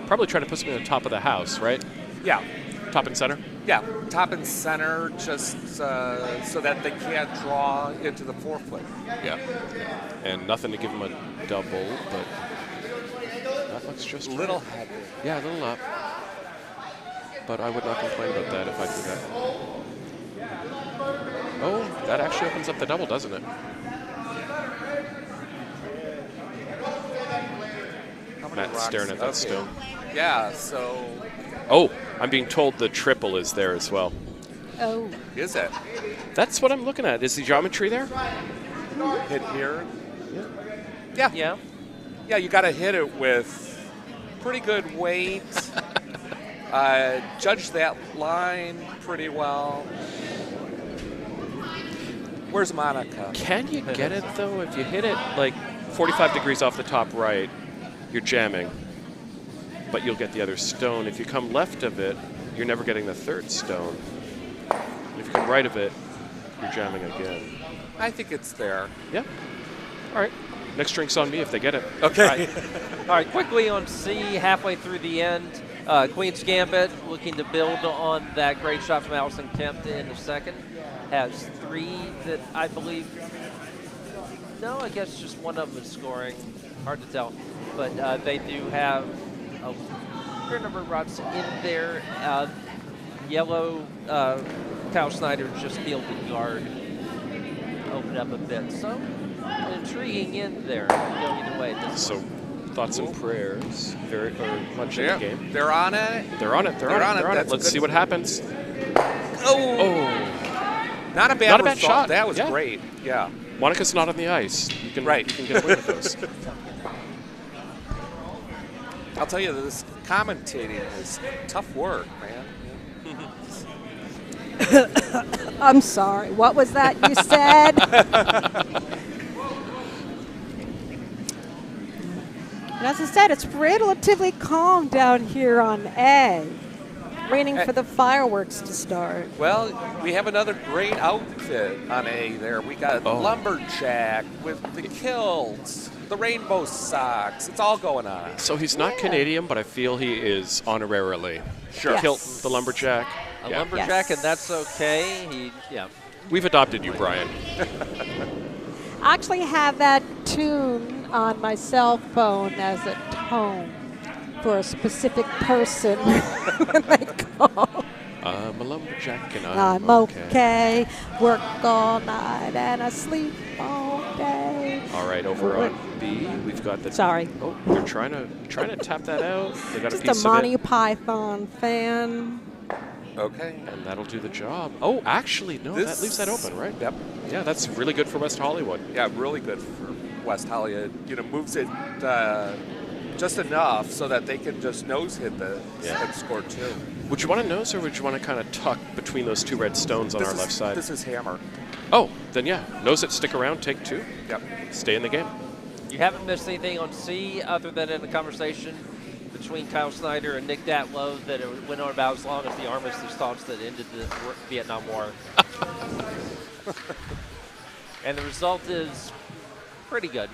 probably try to put something on the top of the house, right? Yeah. Top and center? Yeah, top and center, just so that they can't draw into the 4-foot. Yeah. And nothing to give him a double, but that looks just A little right. heavy. Yeah, a little up. But I would not complain about that if I do that. Oh, that actually opens up the double, doesn't it? Matt's staring at that stone. Yeah, so Oh, I'm being told the triple is there as well. Oh. is it? That's what I'm looking at. Is the geometry there? Hit here? Yeah. Yeah, you got to hit it with pretty good weight. Judge that line pretty well. Where's Monica? Can you get it, though? If you hit it like 45 degrees off the top right, you're jamming. But you'll get the other stone. If you come left of it, you're never getting the third stone. And if you come right of it, you're jamming again. I think it's there. Yeah. All right. Next drink's on me if they get it. Okay. All right, quickly on C, halfway through the end. Queen's Gambit looking to build on that great shot from Allison Kemp in the second. Has 3 that I believe, no, I guess just one of them is scoring. Hard to tell. But they do have a fair number of rods in there. Yellow, Kyle Snyder just fielded guard. Open up a bit. So, an intriguing end there. Go either way. So, thoughts and prayers. Very much in the game. They're on it. They're on it. They're on it. That's Let's good. see what happens. Oh. Not a bad Not a bad result. shot. That was Yeah. great. Yeah. Monica's not on the ice. You can Right. You can get away with those. I'll tell you, this commentating is tough work, man. I'm sorry. What was that you said? And as I said, it's relatively calm down here on A. Waiting for the fireworks to start. Well, we have another great outfit on A there. We got Lumberjack with the kilts, the rainbow socks. It's all going on. So he's not Canadian, but I feel he is honorarily. Sure. Yes. Kilt the lumberjack. A Yeah. lumberjack, Yes. and that's okay. We've adopted you, Brian. I actually have that tune on my cell phone as a tone for a specific person when they call. I'm a lumberjack and I'm okay. Work all night and I sleep all day. All right, over on B, we've got the. Sorry. Oh, they're trying to tap that out. They got Just a piece a of Monty it, Python fan. Okay. and that'll do the job. Oh, actually, no, that leaves that open, right? Yep. Yeah, that's really good for West Hollywood. Yeah, really good for West Hollywood. You know, moves it just enough so that they can just nose hit and score 2. Would you want to nose, or would you want to kind of tuck between those 2 red stones on our left side? This is hammer. Oh, then yeah, nose it, stick around, take 2. Yep. Stay in the game. You haven't missed anything on C other than in the conversation between Kyle Snyder and Nick Datlow that it went on about as long as the armistice talks that ended the Vietnam War. And the result is pretty good.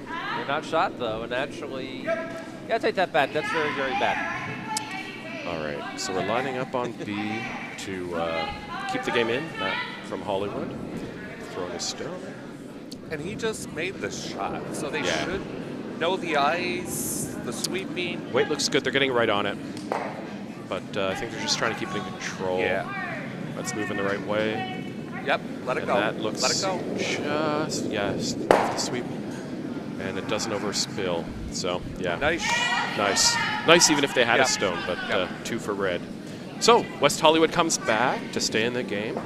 They're not shot, though, and actually, yeah, take that back. That's very, very bad. All right, so we're lining up on B to keep the game in. Matt from Hollywood throwing a stone. And he just made the shot, so they Yeah. should know the ice, the sweeping. Weight looks good. They're getting right on it. But I think they're just trying to keep it in control. Yeah. That's moving the right way. Yep, let it And go. that looks Let it go. just, yes, off the sweep. And it doesn't overspill. So, yeah. Nice. Nice. Nice even if they had Yep. a stone, but Yep. 2 for red. So, West Hollywood comes back to stay in the game.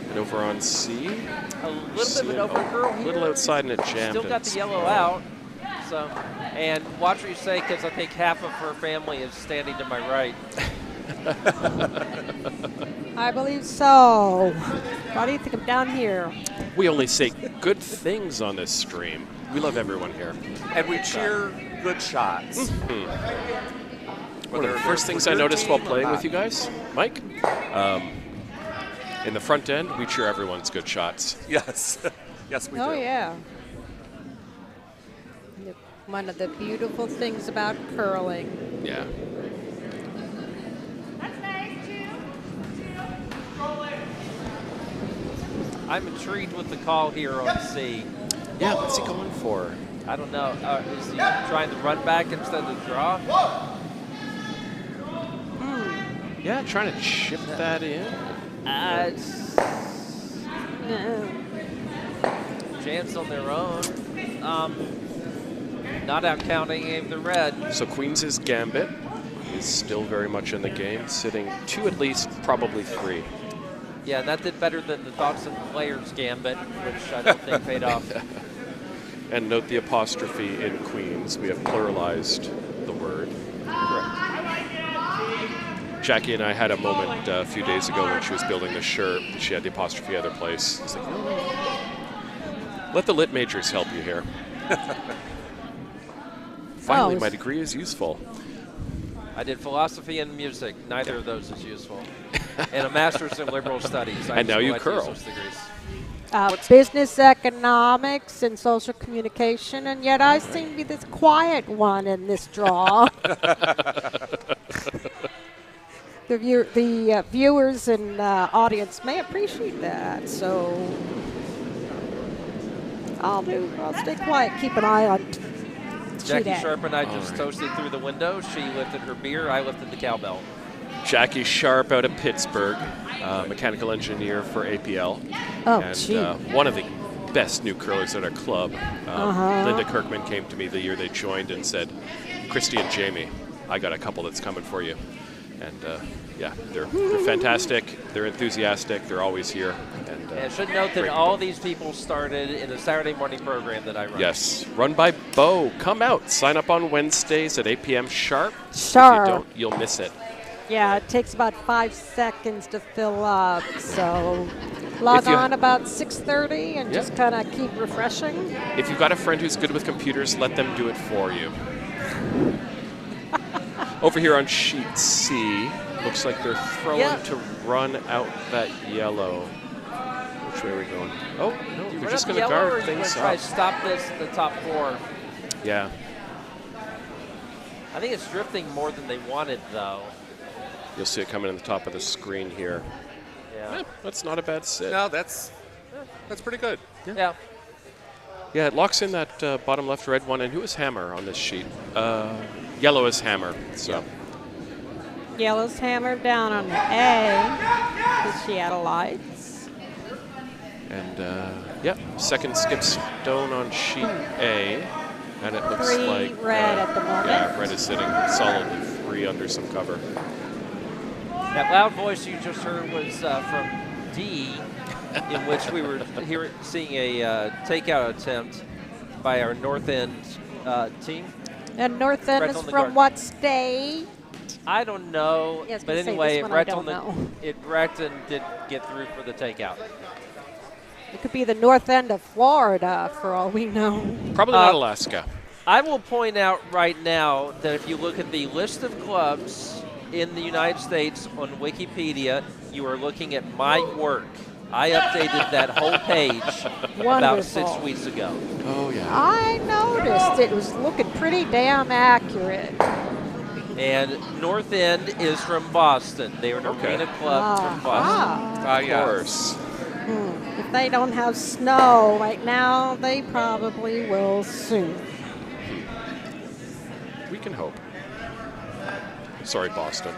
And over on C. A little bit of an over curl A here. little outside and it jammed. Still got the yellow out. So, and watch what you say, because I think half of her family is standing to my right. I believe so. Why do you think I'm down here? We only say good things on this stream. We love everyone here. And we cheer good shots. One of the first things I noticed while playing with you guys, Mike, in the front end, we cheer everyone's good shots. Yes. Yes, we do. Oh, yeah. One of the beautiful things about curling. Yeah. I'm intrigued with the call here on C. Yeah, what's he going for? I don't know. Is he trying to run back instead of draw? Yeah, trying to chip that in. No. Chance on their own. Not out counting any of the red. So Queens' gambit is still very much in the game, sitting 2 at least, probably 3. Yeah, that did better than the Dawson players gambit, which I don't think paid off. And note the apostrophe in Queens. We have pluralized the word. Jackie and I had a moment a few days ago when she was building the shirt. She had the apostrophe other place. I was like, no. Let the lit majors help you here. Finally, my degree is useful. I did philosophy and music. Neither of those is useful. And a master's in liberal studies. And now you curl. Those degrees. Business economics and social communication, and yet I seem to be this quiet one in this draw. The viewers and audience may appreciate that, so I'll stay quiet, keep an eye on Jackie Sharp and I just toasted through the window. She lifted her beer. I lifted the cowbell. Jackie Sharp out of Pittsburgh, mechanical engineer for APL. Oh, and one of the best new curlers at our club. Linda Kirkman came to me the year they joined and said, Christy and Jamie, I got a couple that's coming for you. And yeah, they're fantastic. They're enthusiastic. They're always here. And I should note that all these people started in the Saturday morning program that I run. Yes, run by Bo. Come out. Sign up on Wednesdays at 8 p.m. sharp. Sharp. If you don't, you'll miss it. Yeah, it takes about 5 seconds to fill up, so log on about 6:30 and just kind of keep refreshing. If you've got a friend who's good with computers, let them do it for you. Over here on sheet C, looks like they're throwing to run out that yellow. Which way are we going? Oh, no, they're just going to guard things up. Try to stop this in the top 4. Yeah. I think it's drifting more than they wanted, though. You'll see it coming in the top of the screen here. Yeah, Yeah. That's not a bad sit. No, that's pretty good. Yeah. Yeah, it locks in that bottom left red one. And who is hammer on this sheet? Yellow is hammer. So. Yellow's hammer down on the A. The Seattle Lights. And, second skip stone on sheet A. And it looks 3 like red at the moment. Yeah, red is sitting solidly 3 under some cover. That loud voice you just heard was from D, in which we were seeing a takeout attempt by our North End team. And North End Red is on the from guard. what state? I don't know, Yeah, I was but gonna say anyway, this it one I wrecked, don't know. it wrecked and did get through for the takeout. It could be the North End of Florida, for all we know. Probably not Alaska. I will point out right now that if you look at the list of clubs in the United States on Wikipedia, you are looking at my work. I updated that whole page about 6 Wonderful. weeks ago. Oh, yeah. I noticed it was looking pretty damn accurate. And North End is from Boston. They are an arena club from Boston. Of Yeah. course. If they don't have snow right now, they probably will soon. We can hope. Sorry, Boston.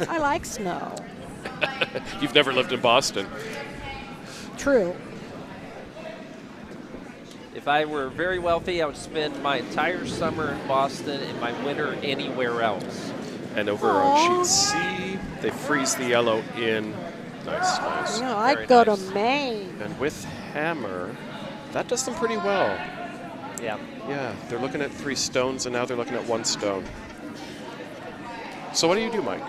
I like snow. You've never lived in Boston. True. If I were very wealthy, I would spend my entire summer in Boston and my winter anywhere else. And over on sheet C, they freeze the yellow in. Nice, nice. You know, Very I'd go nice. to Maine. And with hammer, that does them pretty well. Yeah. Yeah, they're looking at 3 stones, and now they're looking at 1 stone. So what do you do, Mike?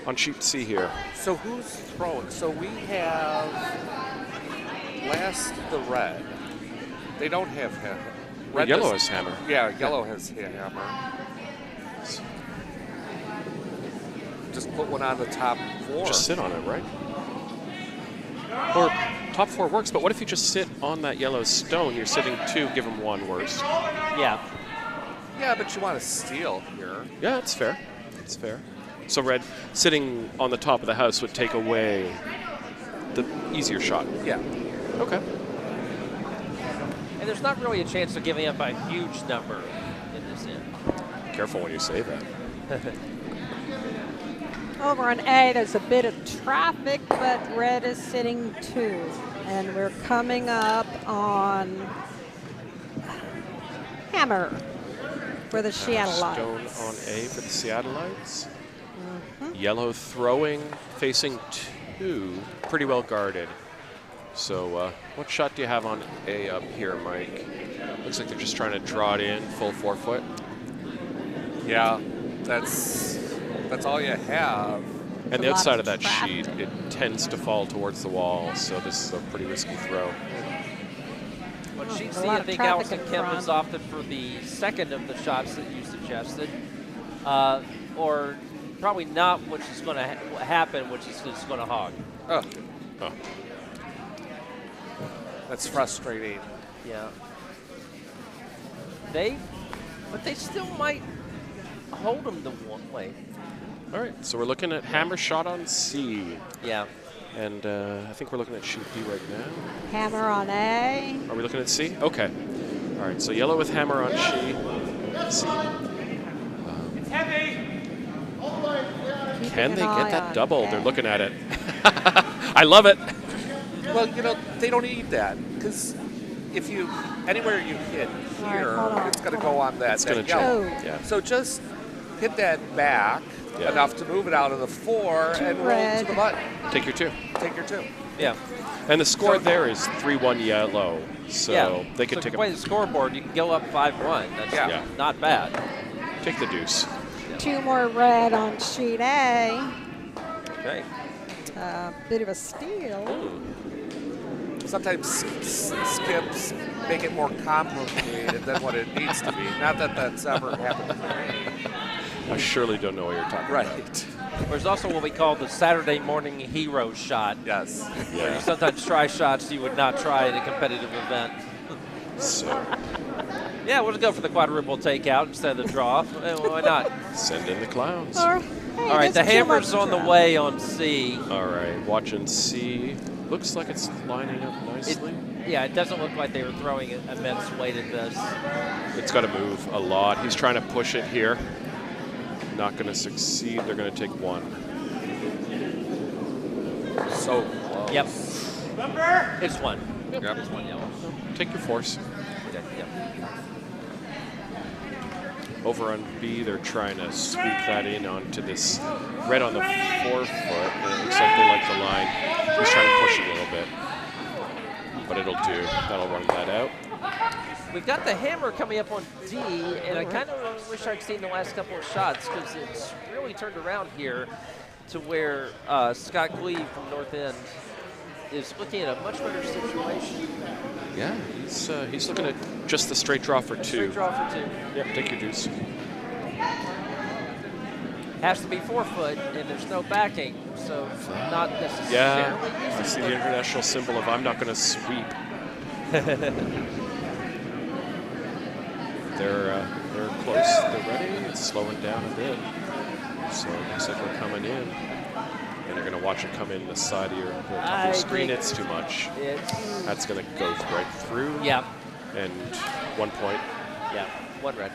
On sheet C here. So who's throwing? So we have last the red. They don't have hammer. Red yellow has hammer. Yeah, yellow has hammer. Just put one on the top 4. Just sit on it, right? Or top 4 works, but what if you just sit on that yellow stone? You're sitting 2, give them 1 worse. Yeah. Yeah, but you want to steal here. Yeah, that's fair. That's fair. So red sitting on the top of the house would take away the easier shot. Yeah. Okay. And there's not really a chance of giving up a huge number in this end. Careful when you say that. Over on A, there's a bit of traffic, but red is sitting 2. And we're coming up on hammer for the Seattle Stone Lights. on A for the Seattleites. Yellow throwing, facing 2, pretty well guarded. So what shot do you have on A up here, Mike? Looks like they're just trying to draw it in, full 4-foot. Yeah, that's all you have. And the a lot outside of of that traffic. sheet, it tends to fall towards the wall, so this is a pretty risky throw. On sheet A C, lot I of think traffic Allison in Kemp front. has opted for the second of the shots that you suggested. Or probably not, which is going to happen, which is just going to hog. Oh, Oh. that's frustrating. Yeah. But they still might hold them to one way. All right, so we're looking at hammer shot on C. Yeah. And I think we're looking at sheet B right now. Hammer on A. Are we looking at C? Okay. All right, so yellow with hammer on C. Can they get that double? They're looking at it. I love it. Well, they don't need that because if anywhere you hit All right, here, hold on, it's going to hold go on. on that. It's going to yellow. jump. Oh. Yeah. So just hit that back Yeah. enough to move it out of the 4 and roll red. to the button. Take your 2. Take your 2. Yeah. And the score there is 3-1 yellow. So yeah. they could so take if you play the scoreboard, you can go up 5-1. That's Yeah. not bad. take the deuce. 2 more red on sheet A. Okay. Bit of a steal. Sometimes skips make it more complicated than what it needs to be. Not that that's ever happened to me. I surely don't know what you're talking about. Right. There's also what we call the Saturday morning hero shot. Yes. Where you Yeah. sometimes try shots you would not try at a competitive event. So Yeah, we'll just go for the quadruple takeout instead of the draw. Why not? send in the clowns. Or, hey, All right, the that's too hammer's much on the draft. way on C. All right, watch and see. Looks like it's lining up nicely. Yeah, it doesn't look like they were throwing immense weight at this. It's got to move a lot. He's trying to push it here. Not going to succeed. They're going to take one. So close. Yep. It's one. Yep. It's one yellow. Take your force. Yep. Over on B, they're trying to sweep that in onto this red on the 4 foot. And it looks like they like the line. He's trying to push it a little bit. But it'll do. That'll run that out. We've got the hammer coming up on D, and I kind of wish I'd seen the last couple of shots because it's really turned around here to where Scott Glee from North End is looking at a much better situation. Yeah, he's looking at just the straight draw for 2. Straight draw for 2. Yep, take your deuce. Has to be 4 foot, and there's no backing, so not necessarily Yeah, I easy, see but the international symbol of I'm not going to sweep. They're close. They're ready. It's slowing down a bit. So it looks like we're coming in. And you're going to watch it come in the side of your screen. think It's too much. It's, That's going to go right through. yeah, And 1 point. yeah, 1 red.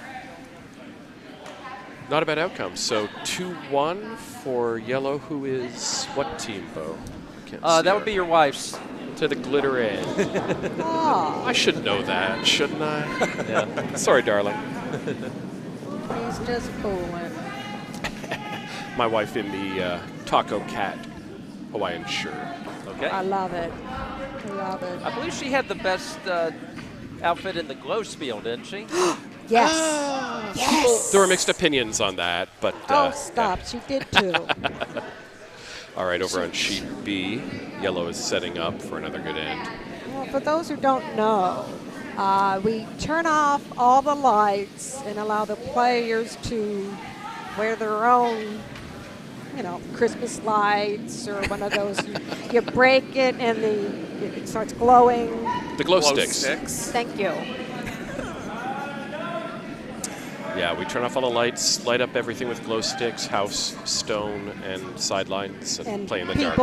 Not a bad outcome. So 2-1 for yellow, who is what team, Bo? Can't see That would her. be your wife's. To the glitter end. Oh, I should know that, shouldn't I? Yeah. Sorry, darling. he's just fooling. My wife in the Taco Cat Hawaiian shirt. Okay. I love it. I love it. I believe she had the best outfit in the glow spiel, didn't she? Yes. Ah. Yes. There were mixed opinions on that, but Oh, stop. She did too. all right, over on sheet B, yellow is setting up for another good end. Well, for those who don't know, we turn off all the lights and allow the players to wear their own, Christmas lights or one of those. You break it and it starts glowing. The glow sticks. Thank you. Yeah, we turn off all the lights, light up everything with glow sticks, house, stone, and sidelines, and play in the dark.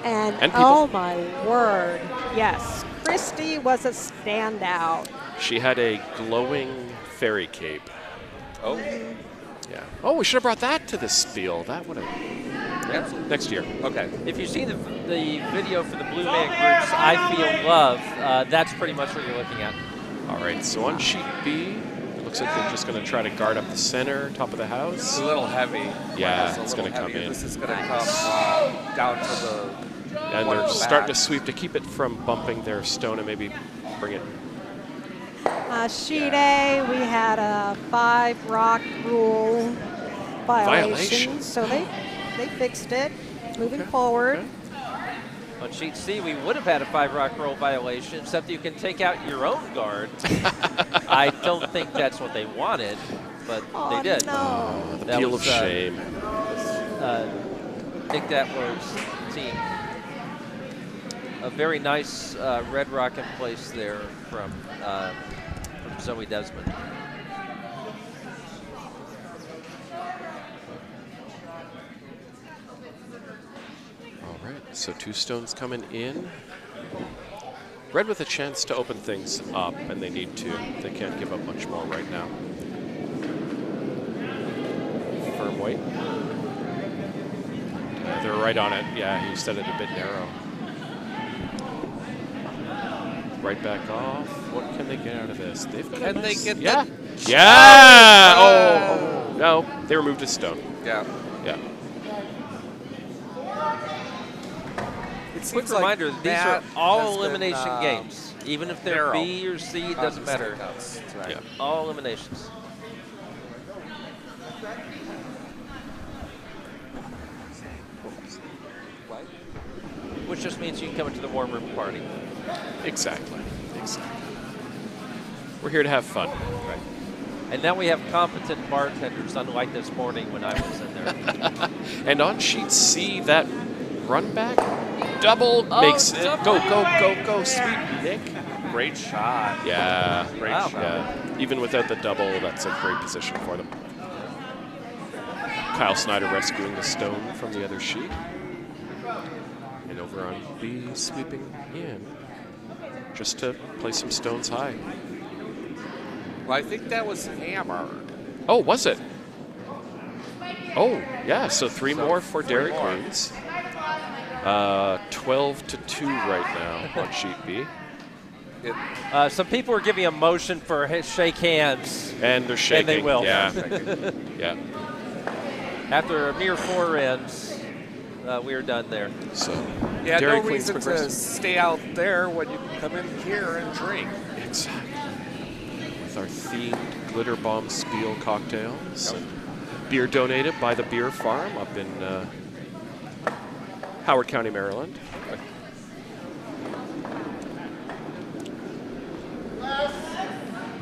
And people. Oh my word, yes. Christy was a standout. She had a glowing fairy cape. Oh, Yeah. Oh, we should have brought that to the spiel. That would have. yeah. Next year. Okay. If you've seen the video for the Blue Man Group's I Feel Love, that's pretty much what you're looking at. All right, so on sheet B, it looks like they're just going to try to guard up the center, top of the It's house. a little heavy. Yeah, It's a it's little gonna come heavy. in. This is going to come down to the. And one they're at the starting to back. sweep to keep it from bumping their stone and maybe bring it. Sheet A, we had a 5 rock rule violation. So they fixed it. Moving forward. Okay. On sheet C, we would have had a 5 rock roll violation, except you can take out your own guard. I don't think that's what they wanted, but Oh, they did. no. The That peel was, of shame. I think that was team. A very nice red rock in place there from Zoe Desmond. All right, so 2 stones coming in. Red with a chance to open things up, and they need to. They can't give up much more right now. Firm weight. They're right on it. Yeah, he set it a bit narrow. Right back off. What can they get out of this? They've got Can a they nice, get yeah. the- Yeah! Oh, no, they removed a stone. Yeah. Yeah. It Quick seems like reminder, these are that all has been, elimination games. Even if they're narrow B or C, it doesn't matter. That's right. Yeah. All eliminations. Which just means you can come into the warm room party. Exactly. We're here to have fun. Right. And now we have competent bartenders, unlike this morning when I was in there. And on sheet C, that run back double Oh, makes it. double. Go, sweet Nick. Great shot. Yeah, Great Wow. shot. yeah. Even without the double, that's a great position for them. Kyle Snyder rescuing the stone from the other sheet. And over on B, sweeping in. Just to play some stones high. Well, I think that was hammer. Oh, was it? Oh, yeah, so three more for Dairy more. Queens. 12-2 right now on sheet B. Some people are giving a motion for shake hands. And they're shaking. And they will. Yeah. Yeah. After a mere 4 ends, we are done there. So, Yeah, Dairy no Queen's reason to progressing. stay out there when you can come in here and drink. Exactly. With our themed glitter bomb spiel cocktails. And beer donated by the Beer Farm up in Howard County, Maryland.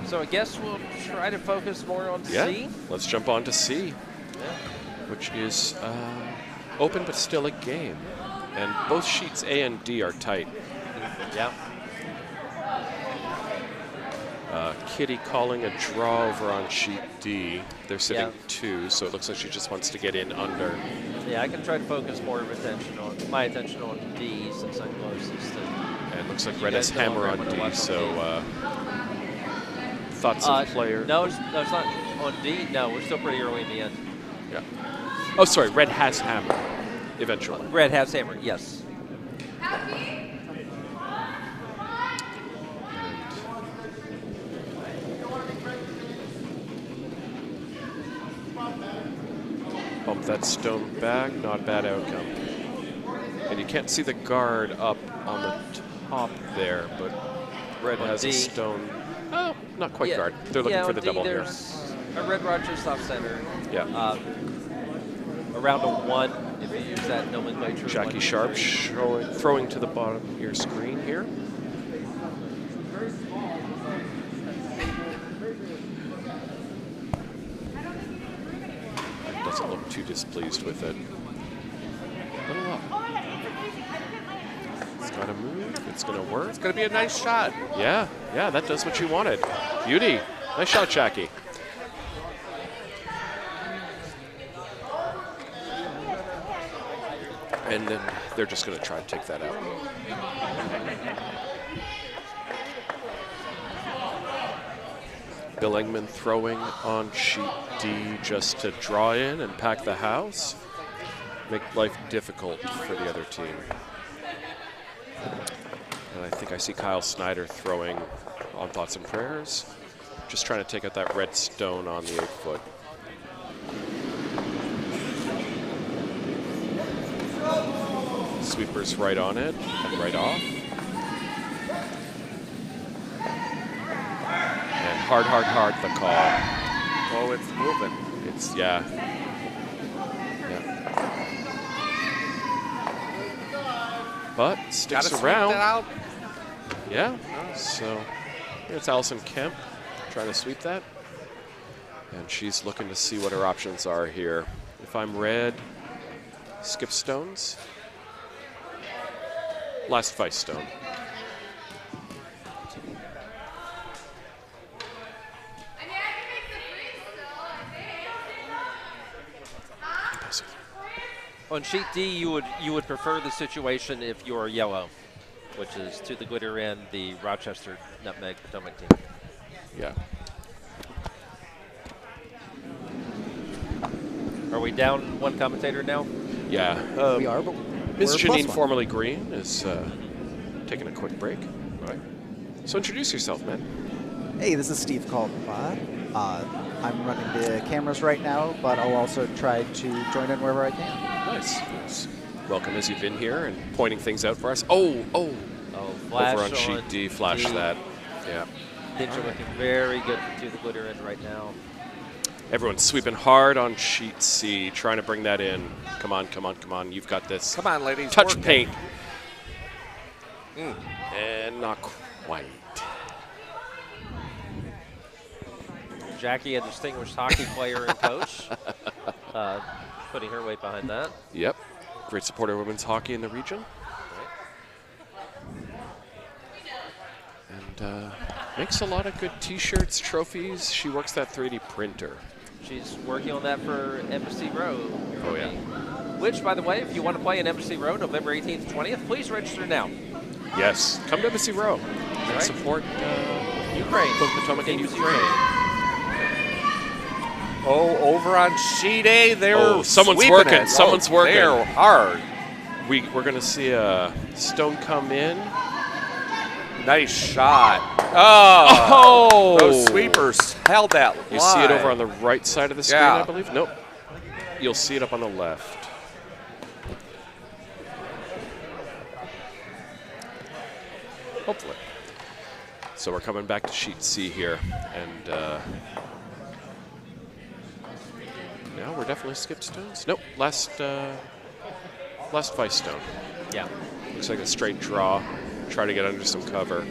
So I guess we'll try to focus more on Yeah, C. let's jump on to C, which is open but still a game. And both sheets A and D are tight. Yeah. Kitty calling a draw over on sheet D. They're sitting Yeah. 2, so it looks like she just wants to get in under. Yeah, I can try to focus more of my attention on D since I'm closest. And it looks like You Red has guys know hammer I'm on gonna D, watch on so thoughts of player. No, it's not on D. No, we're still pretty early in the end. Yeah. Oh, sorry, Red has hammer eventually. Red has hammer, yes. Bump that stone back, not a bad outcome. And you can't see the guard up on the top there, but Red On has D. a stone. Oh, not quite Yeah, guard. They're looking yeah, for on the D, double here. there's a red rod just off center. Yeah. Around a 1, if you use that nomenclature. Jackie 1, Sharp 3. throwing to the bottom of your screen here. Doesn't look too displeased with it. Little up. It's got to move. It's going to work. It's going to be a nice shot. Yeah, that does what you wanted. Beauty. Nice shot, Jackie. And then they're just going to try to take that out. Bill Engman throwing on sheet D just to draw in and pack the house. Make life difficult for the other team. And I think I see Kyle Snyder throwing on Thoughts and Prayers. Just trying to take out that red stone on the 8-foot. Sweeper's right on it and right off. And hard the call. Oh, it's moving. It's, yeah. But sticks Gotta around. sweep that out. Yeah, so it's Allison Kemp trying to sweep that. And she's looking to see what her options are here. If I'm red, skip stones. Last vice stone. On sheet D, you would prefer the situation if you're yellow, which is to the glitter end, the Rochester Nutmeg Potomac team. Yeah. Are we down one commentator now? Yeah. We are, but Ms. we're Janine, +1. formerly Green, is taking a quick break. All right. So introduce yourself, man. Hey, this is Steve Caldwell. I'm running the cameras right now, but I'll also try to join in wherever I can. Nice. Welcome as you've been here and pointing things out for us. Oh, Flash over on sheet D, flash D. that. Yeah. Things are looking very good to the glitter end right now. Everyone's sweeping hard on sheet C, trying to bring that in. Come on. You've got this. Come on, ladies. Touch work paint. it. And not quite. Jackie, a distinguished hockey player and coach, putting her weight behind that. Yep. Great supporter of women's hockey in the region. And makes a lot of good T-shirts, trophies. She works that 3D printer. She's working on that for Embassy Row. Oh, yeah. Which, by the way, if you want to play in Embassy Row, November 18th, 20th, please register now. Yes, come to Embassy Row and Right. support Ukraine. both Potomac and Teams Ukraine. Oh, over on sheet A, they're someone's sweeping working. it. Someone's working. They're hard. We're going to see a Stone come in. Nice shot. Oh, those sweepers held that line. You see it over on the right side of the screen, Yeah. I believe? Nope. You'll see it up on the left. Hopefully. So we're coming back to sheet C here. And now we're definitely skipped stones. Nope, last vice stone. Yeah. Looks like a straight draw. Try to get under some cover.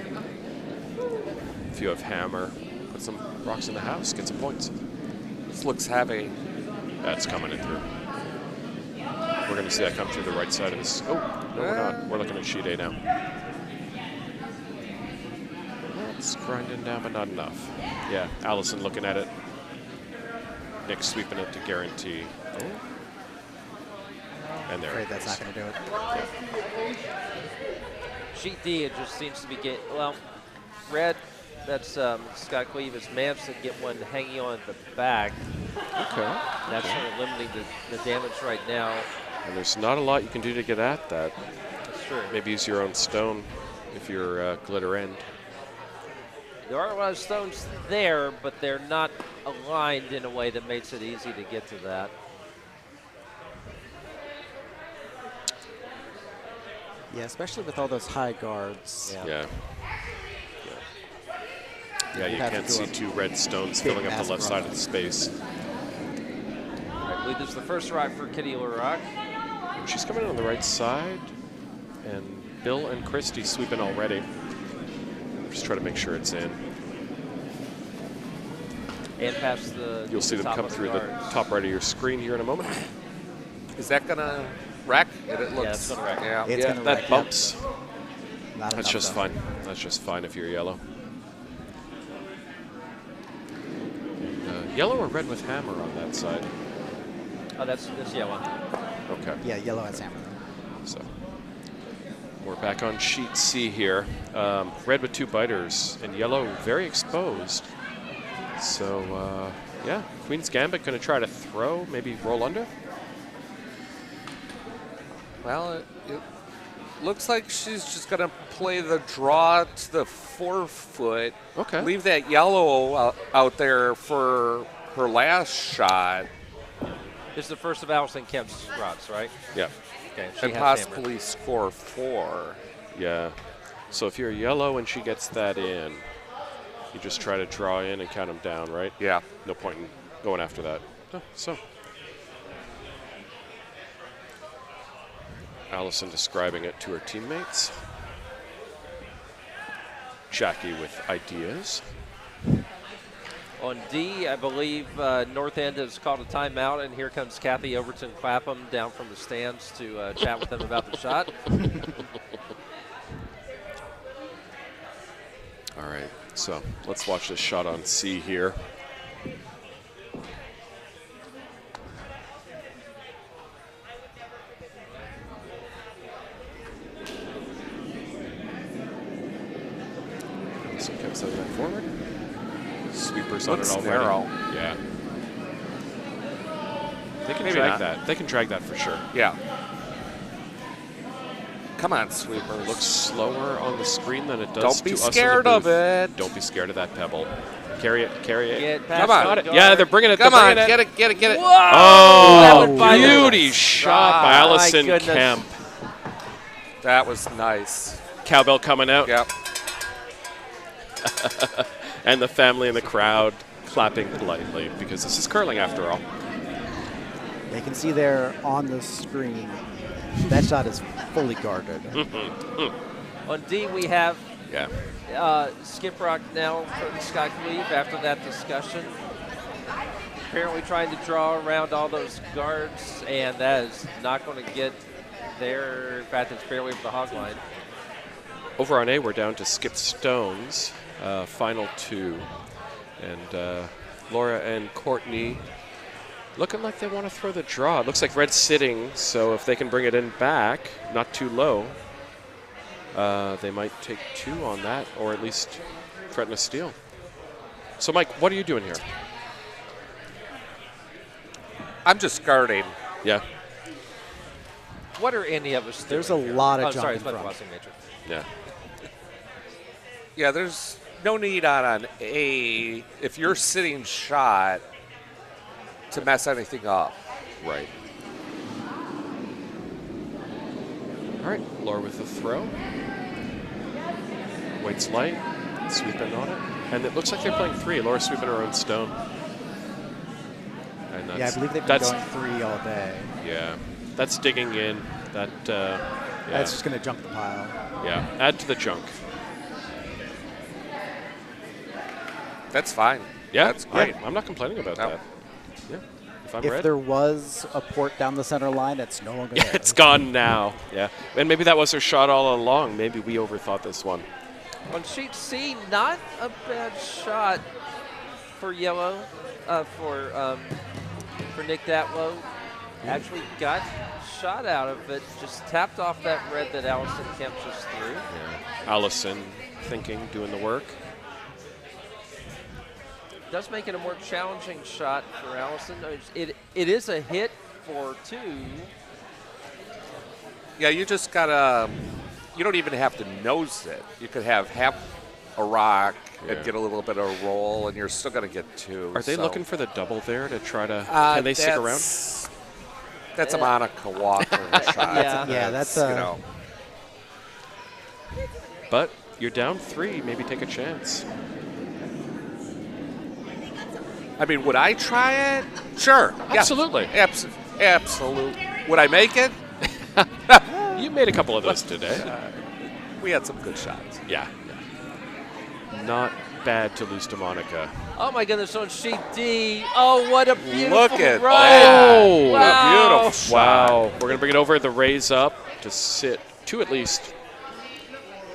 If you have hammer, put some rocks in the house, get some points. This looks heavy. That's coming in through. We're going to see that come through the right side of this. Oh, no, we're not. We're looking at sheet A now. It's grinding down, but not enough. Yeah, Allison looking at it. Nick sweeping it to guarantee. Oh. And there Afraid it that's goes. not going to do it. Sheet D, it just seems to be getting, well, red, that's Scott Cleve has managed to get one hanging on at the back. Okay. That's sort of limiting the damage right now. And there's not a lot you can do to get at that. That's true. Maybe use your own stone if you're glitter end. There are a lot of stones there, but they're not aligned in a way that makes it easy to get to that. Yeah, especially with all those high guards. Yeah. Yeah, you have to can't do see a two red stones big filling up the left massive side run. of the space. I believe this is the first ride for Kitty LaRock. And she's coming in on the right side, and Bill and Christy sweeping already. Just try to make sure it's in. And past the You'll see them top come of the through the guards. top right of your screen here in a moment. Is that going to wreck? It looks, it's gonna wreck. Yeah. It's Yeah, gonna that wreck, bumps. Not That's enough, just though. fine. That's just fine if you're yellow. Yellow or red with hammer on that side? Oh, that's yellow. Okay. Yeah, yellow has hammer. So we're back on sheet C here. Red with two biters and yellow very exposed. So yeah, Queen's Gambit going to try to throw, maybe roll under. Well, it looks like she's just going to play the draw to the 4-foot. Okay. Leave that yellow out there for her last shot. This is the first of Allison Kemp's rods, right? Yeah. Okay. She And has hammer. possibly score 4. Yeah. So if you're yellow and she gets that in, you just try to draw in and count them down, right? Yeah. No point in going after that. Oh, so. Allison describing it to her teammates. Jackie with ideas. On D, I believe North End has called a timeout, and here comes Kathy Overton Clapham down from the stands to chat with them about the shot. All right, so let's watch this shot on C here. So Kemp sending that forward. Sweepers on it Looks already. narrow. Yeah. They can Maybe drag not. that. They can drag that for sure. Yeah. Come on, sweepers. Looks slower on the screen than it does Don't to be us in the scared of booth. it. Don't be scared of that pebble. Carry it, carry it. Get past Come on. the Got it. guard. Yeah, they're bringing it. Come they're on, bringing get it, get it, get it. Whoa! Oh, That would find beauty it. shot by My Allison goodness. Kemp. That was nice. Cowbell coming out. Yep. And the family in the crowd clapping politely because this is curling after all. They can see there on the screen that shot is fully guarded. On D, we have Yeah. Skip Rock now from Scott Cleve after that discussion. Apparently trying to draw around all those guards, and that is not going to get there. In fact, it's barely over the hog line. over on A, we're down to skip stones, final 2. And Laura and Courtney looking like they want to throw the draw. It looks like red's sitting, so if they can bring it in back, not too low, they might take 2 on that, or at least threaten a steal. So, Mike, what are you doing here? I'm just guarding. Yeah. What are any of us doing There's a here? lot of Oh, sorry, jumping it's my from. crossing matrix. Yeah. Yeah, there's no need on A if you're sitting shot to mess anything up. Right. All right, Laura with the throw. Waits light, sweeping on it. And it looks like they're playing 3. Laura's sweeping her own stone. And Yeah, I believe they've been going 3 all day. Yeah, that's digging in. That, yeah. That's just going to junk the pile. Yeah, add to the junk. That's fine. Yeah, That's great. I'm not complaining about No. that. Yeah, if I'm If red. there was a port down the center line, it's no longer Yeah, there. it's gone now. Yeah, and maybe that was their shot all along. Maybe we overthought this one. On sheet C, not a bad shot for yellow, for Nick Datlow. Actually got shot out of it, just tapped off that red that Allison Kemp just threw. Yeah. Allison thinking, doing the work. Does make it a more challenging shot for Allison. It is a hit for 2. Yeah, you just gotta. You don't even have to nose it. You could have half a rock Yeah. and get a little bit of a roll, and you're still gonna get 2. Are they so. looking for the double there to try to? Can they stick around? That's a Monica Walker shot. Yeah. that's you know. But you're down 3. Maybe take a chance. I mean, would I try it? Sure. Absolutely. Yes. Absolutely. Would I make it? You made a couple of those today. We had some good shots. Yeah. Not bad to lose to Monica. Oh my goodness, on sheet D. Oh, what a beautiful Look at run. that. Oh, What a beautiful shot. Wow. We're going to bring it over the raise up to sit 2 at least.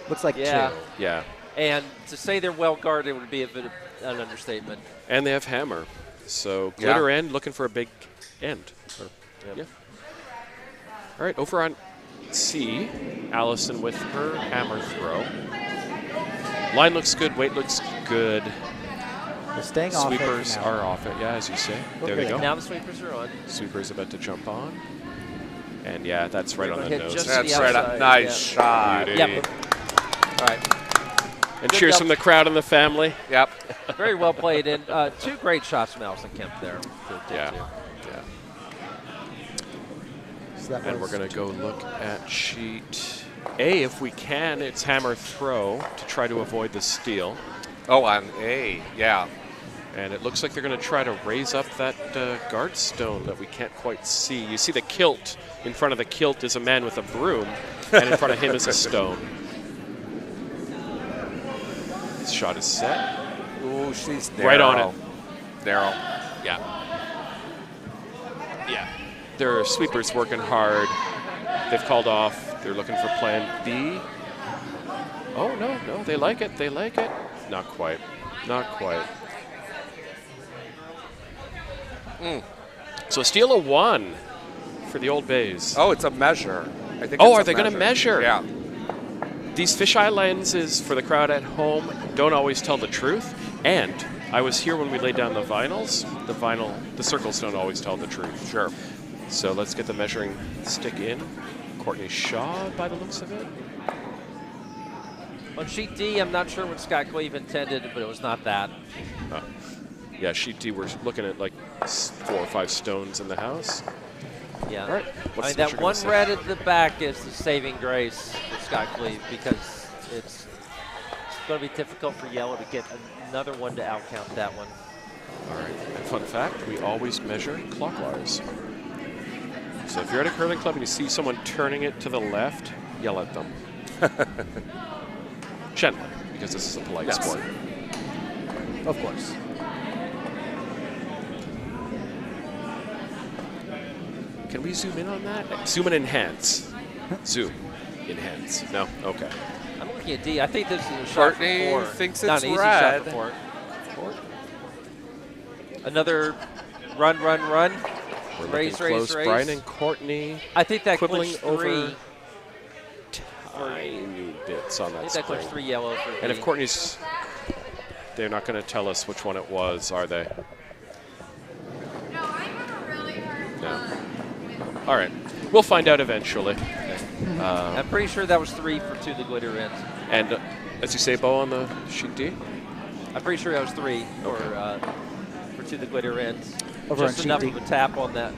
Looks like Yeah. 2. Yeah. And to say they're well guarded would be a bit of an understatement. And they have hammer. So Yeah. glitter end looking for a big end. Yeah. All right, over on C, Allison with her hammer throw. Line looks good, weight looks good. They're staying off it Sweepers now. are off it, yeah, as you say. There they Okay. go. Now the sweepers are on. Sweeper's about to jump on. And yeah, that's right They're on gonna the hit nose. just That's the right. outside, Nice yeah. shot. Beauty. Yep. All right. And Good cheers job. from the crowd and the family. Yep. Very well played. And 2 great shots from Allison Kemp there. Yeah. So that And we're was going to go look at sheet A if we can. It's hammer throw to try to avoid the steal. Oh, on A. Yeah. And it looks like they're going to try to raise up that guard stone that we can't quite see. You see the kilt. In front of the kilt is a man with a broom, and in front of him is a stone. This shot is set. Ooh, she's narrow. Right on it. Narrow. Yeah. Yeah. Their sweepers working hard. They've called off. They're looking for plan B. Oh, no, they like it. They like it. Not quite. Not quite. So steal a 1 for the Old Bays. Oh, it's a measure. I think. Oh, it's are a they going to measure? Yeah. These fisheye lenses for the crowd at home don't always tell the truth. And I was here when we laid down the vinyls. The circles don't always tell the truth. Sure. So let's get the measuring stick in. Courtney Shaw, by the looks of it. On sheet D, I'm not sure what Scott Cleve intended, but it was not that. Yeah, sheet D, we're looking at like 4 or 5 stones in the house. Yeah. All right. What's the that measure one gonna say? red at the back is the saving grace for Scott Cleve because it's going to be difficult for yellow to get another one to outcount that one. All right. And fun fact, we always measure clockwise. So if you're at a curling club and you see someone turning it to the left, yell at them. Gently, because this is a polite sport. Of course. Can we zoom in on that? Zoom and enhance. Zoom. Enhance. No? Okay. I'm looking looking at D. I think this is a shot Courtney for 4. thinks Not it's an easy red. shot for 4. Another run. We're Race, looking close. race. Brian and Courtney I think that quibbling clinched over 3. tiny bits on I that think that spring. clinched 3 yellow for And D. if Courtney's, they're not going to tell us which one it was, are they? No. All right. We'll find out eventually. I'm pretty sure that was 3 for 2 of the glitter ends. And as you say, Bo, on the sheet D? I'm pretty sure that was 3 for 2 of the glitter ends. Over on Just sheet enough D. of a tap on that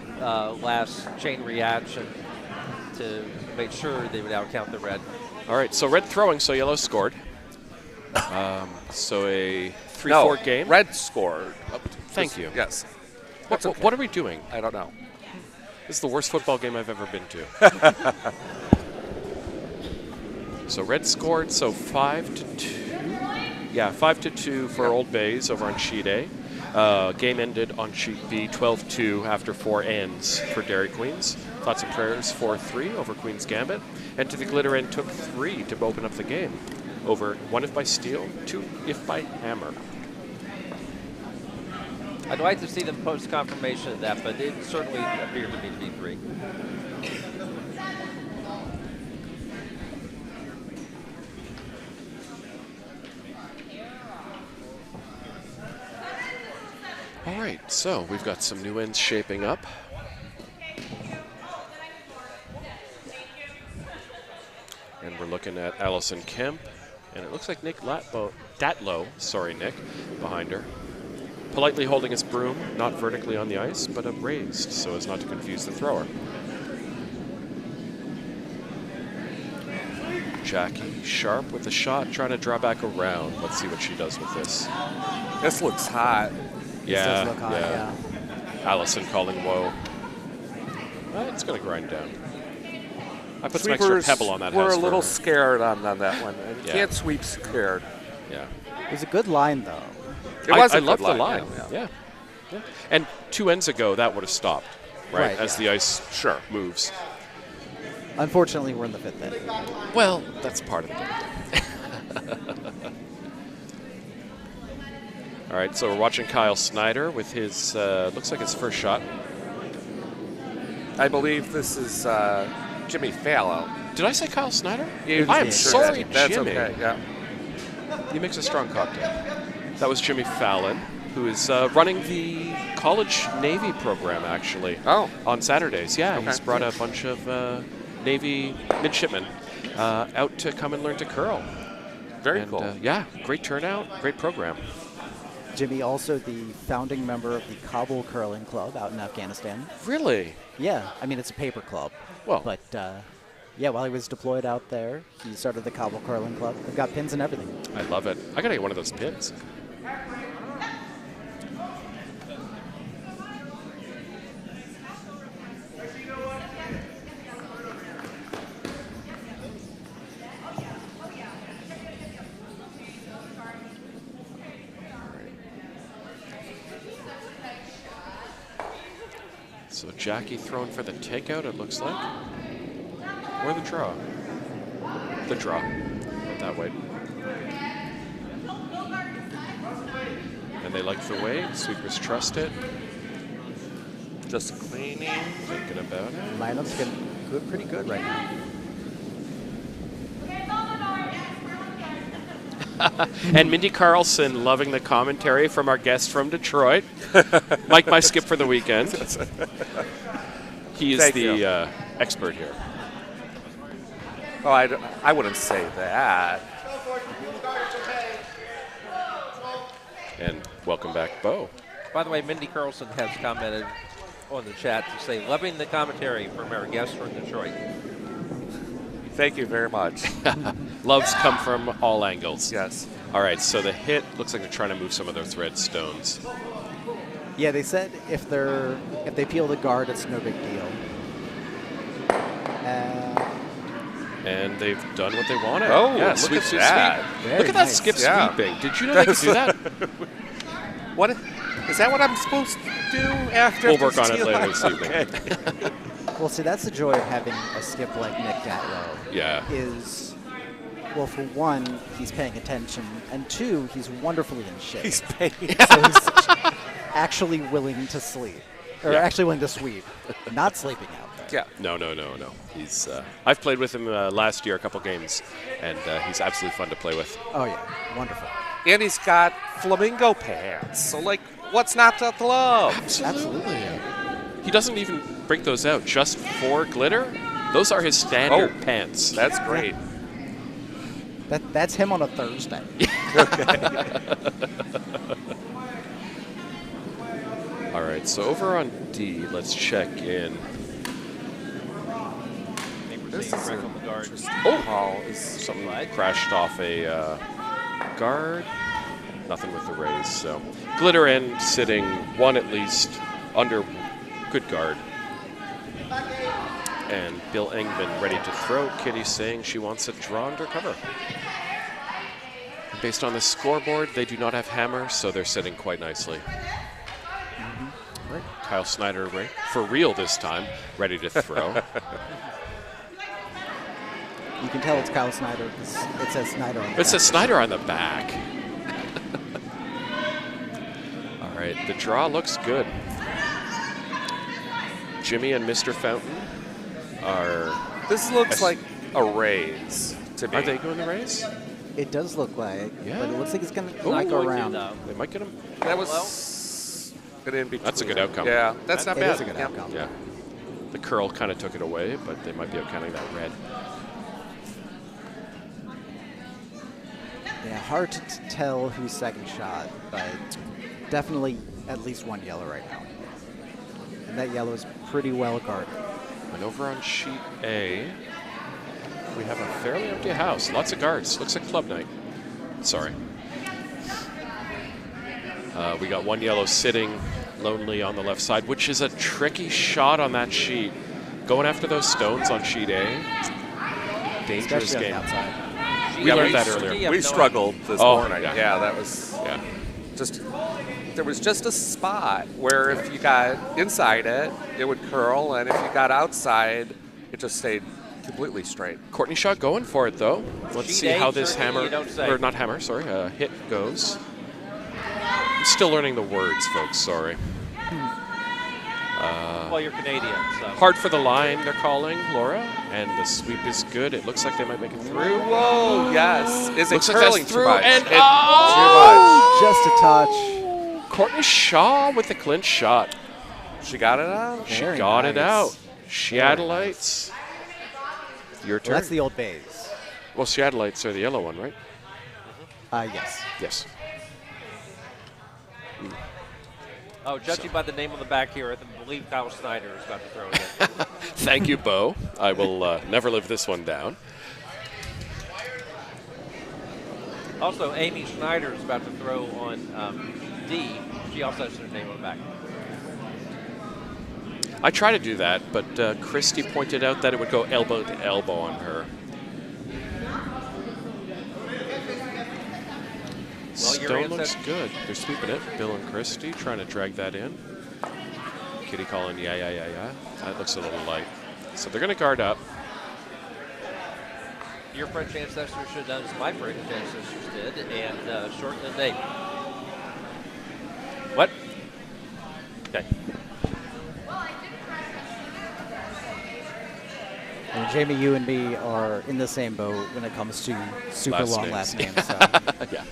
last chain reaction to make sure they would outcount the red. All right, so red throwing, so yellow scored. So a 3-4 game. Red scored. Thank you. Yes. What are we doing? I don't know. This is the worst football game I've ever been to. So red scored, so 5-2. Yeah, 5-2 for Old Bays over on sheet A. Game ended on sheet B, 12-2 after 4 ends for Dairy Queens. Thoughts and prayers, 4-3 over Queen's Gambit. And to the glitter end took 3 to open up the game. Over 1 if by steel, 2 if by hammer. I'd like to see them post confirmation of that, but it certainly appeared to me to be 3. All right, so we've got some new ends shaping up. And we're looking at Allison Kemp, and it looks like Nick Datlow, sorry Nick, behind her. Politely holding his broom, not vertically on the ice, but upraised so as not to confuse the thrower. Jackie sharp with the shot, trying to draw back around. Let's see what she does with this. This looks hot. This does look hot, yeah. Allison calling whoa. It's going to grind down. I put some extra Sweepers pebble on that. We're house a for little her. scared on that one. And you Yeah. can't sweep scared. Yeah. It was a good line, though. It was I a love good the line. Yeah. Yeah. And 2 ends ago, that would have stopped, right? Right, As yeah. the ice moves. Unfortunately, we're in the 5th inning. Well, that's part of the game. All right, so we're watching Kyle Snyder with his, looks like his first shot. I believe this is Jimmy Fallow. Did I say Kyle Snyder? You I am did. sorry, That's Jimmy. okay, yeah. You mix a strong cocktail. That was Jimmy Fallon, who is running the college Navy program, actually. Oh. On Saturdays, yeah. Okay. He's brought a bunch of Navy midshipmen out to come and learn to curl. Very And, cool. yeah, great turnout, great program. Jimmy, also the founding member of the Kabul Curling Club out in Afghanistan. Really? Yeah, I mean, it's a paper club. Well. But, yeah, while he was deployed out there, he started the Kabul Curling Club. They've got pins and everything. I love it. I gotta get one of those pins. So Jackie thrown for the takeout, it looks like. Or the draw. The draw. Went that way. And they like the way. Sweepers trust it. Just cleaning. Thinking about it. Lineup's getting good, pretty good right now. And Mindy Carlson loving the commentary from our guest from Detroit, Mike, my skip for the weekend. He is Thank the you. expert here. Oh, I wouldn't say that. And welcome back, Bo. By the way, Mindy Carlson has commented on the chat to say, loving the commentary from our guest from Detroit. Thank you very much. Loves come from all angles. Yes. All right, so the hit looks like they're trying to move some of those red stones. Yeah, they said if they peel the guard, it's no big deal. And they've done what they wanted. Oh, yeah, look sweep, at sweep, that. sweep. Very Look at that nice. skip Yeah. sweeping. Did you know they could do that? What is that? What I'm supposed to do after? We'll work the on it steal? later this evening. Well, see, that's the joy of having a skip like Nick Datlow. Yeah. Is Well, for one, he's paying attention, and two, he's wonderfully in shape. He's paying. So he's actually willing to sleep, or actually willing to sweep, not sleeping out there. Yeah. No. He's. I've played with him last year a couple games, and he's absolutely fun to play with. Oh yeah, wonderful. And he's got flamingo pants. So, like, what's not to love? Absolutely. He doesn't even break those out just for glitter. Those are his standard pants. That's great. That's him on a Thursday. All right, so over on D, let's check in. This is Break on the guard. call. Something crashed off a guard. Nothing with the raise, so. Glitter end sitting one at least under good guard. And Bill Engman ready to throw. Kitty saying she wants a draw under cover. Based on the scoreboard, they do not have hammer, so they're sitting quite nicely. Right. Kyle Snyder, right, for real this time, ready to throw. You can tell it's Kyle Snyder because it says Snyder on the back. It says Snyder on the back. All right, the draw looks good. Jimmy and Mr. Fountain are... This looks like a raise to me. Are they going to raise? It does look like, Yeah. but it looks like it's going Not to go going to, around. though. They might get him. That was good in between. That's a good outcome. Yeah, that's not It bad. is a good Yeah. outcome. Yeah. The curl kind of took it away, but they might be counting that red. Yeah, hard to tell who's second shot, but definitely at least one yellow right now. And that yellow is pretty well guarded. And over on sheet A, we have a fairly empty house. Lots of guards. Looks like club night. Sorry. We got one yellow sitting lonely on the left side, which is a tricky shot on that sheet. Going after those stones on sheet A. Dangerous Especially game. on the outside. We learned that earlier. We struggled this Oh, morning. yeah. Yeah, that was Yeah. just. There was just a spot where if you got inside it, it would curl, and if you got outside, it just stayed completely straight. Courtney Shaw going for it, though. Let's Sheet see A, how this certainly hammer, you don't say. or not hammer, sorry, hit goes. I'm still learning the words, folks, sorry. Well, you're Canadian, so. Hard for the line, they're calling, Laura, and the sweep is good. It looks like they might make it through. Whoa, yes. Is it Looks like curling that's too through, much? and Too much. Just a touch. Courtney Shaw with the clinch shot. She got it out? She Very got it nice. out. Shiatolites. Your Well, turn. that's the old base. Well, Shiatolites are the yellow one, right? Yes. Yes. Oh, judging by the name on the back here, I believe Kyle Snyder is about to throw it in. Thank you, Bo. I will never live this one down. Also, Amy Schneider is about to throw on D. She also has her name on the back. I try to do that, but Christy pointed out that it would go elbow to elbow on her. Well, your Stone answer- looks good. They're sweeping it. Bill and Christy trying to drag that in. Kitty calling, yeah. That looks a little light. So they're going to guard up. Your French ancestors should have done as my French ancestors did and shorten the name. What? Okay. And Jamie, you and me are in the same boat when it comes to super Last long names. last names. So. Yeah.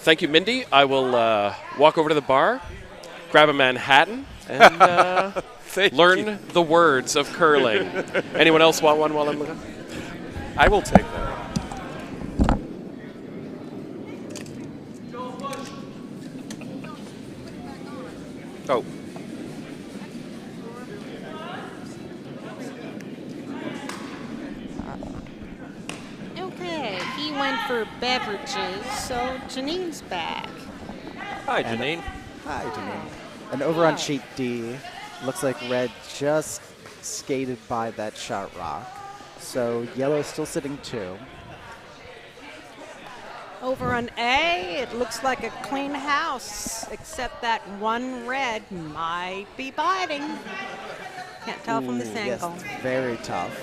Thank you, Mindy. I will walk over to the bar, grab a Manhattan, and learn the words of curling. Anyone else want one while I'm looking? I will take that. Oh. Okay, he went for beverages, so Janine's back. Hi, Janine. Hi, Janine. And over on sheet D, looks like red just skated by that shot rock. So yellow is still sitting 2. Over on A, it looks like a clean house, except that one red might be biting. Can't tell from this Yes, angle. very tough.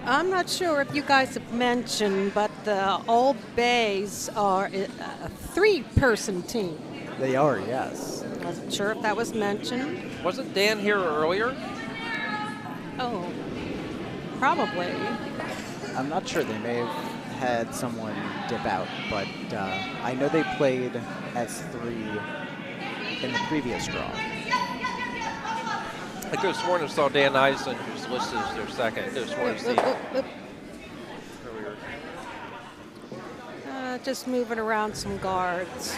I'm not sure if you guys have mentioned, but the Old Bays are a three-person team. They are, yes. Wasn't sure if that was mentioned. Wasn't Dan here earlier? Oh, probably. I'm not sure. They may have had someone dip out, but I know they played as 3 in the previous draw. I could have sworn I saw Dan Eisen, who's listed as their second. I could have sworn I see earlier. Just moving around some guards.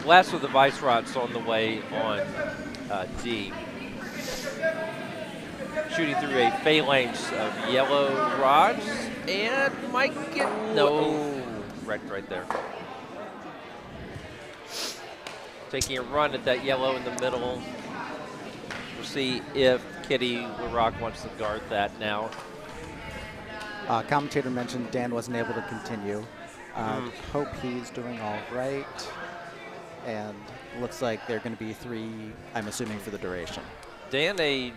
Last of the Vice Rods on the way on D. Shooting through a phalanx of yellow rods and might get wrecked right there. Taking a run at that yellow in the middle. We'll see if Kitty LaRock wants to guard that now. Commentator mentioned Dan wasn't able to continue. Hope he's doing all right. And looks like they're going to be 3, I'm assuming, for the duration. Dan, a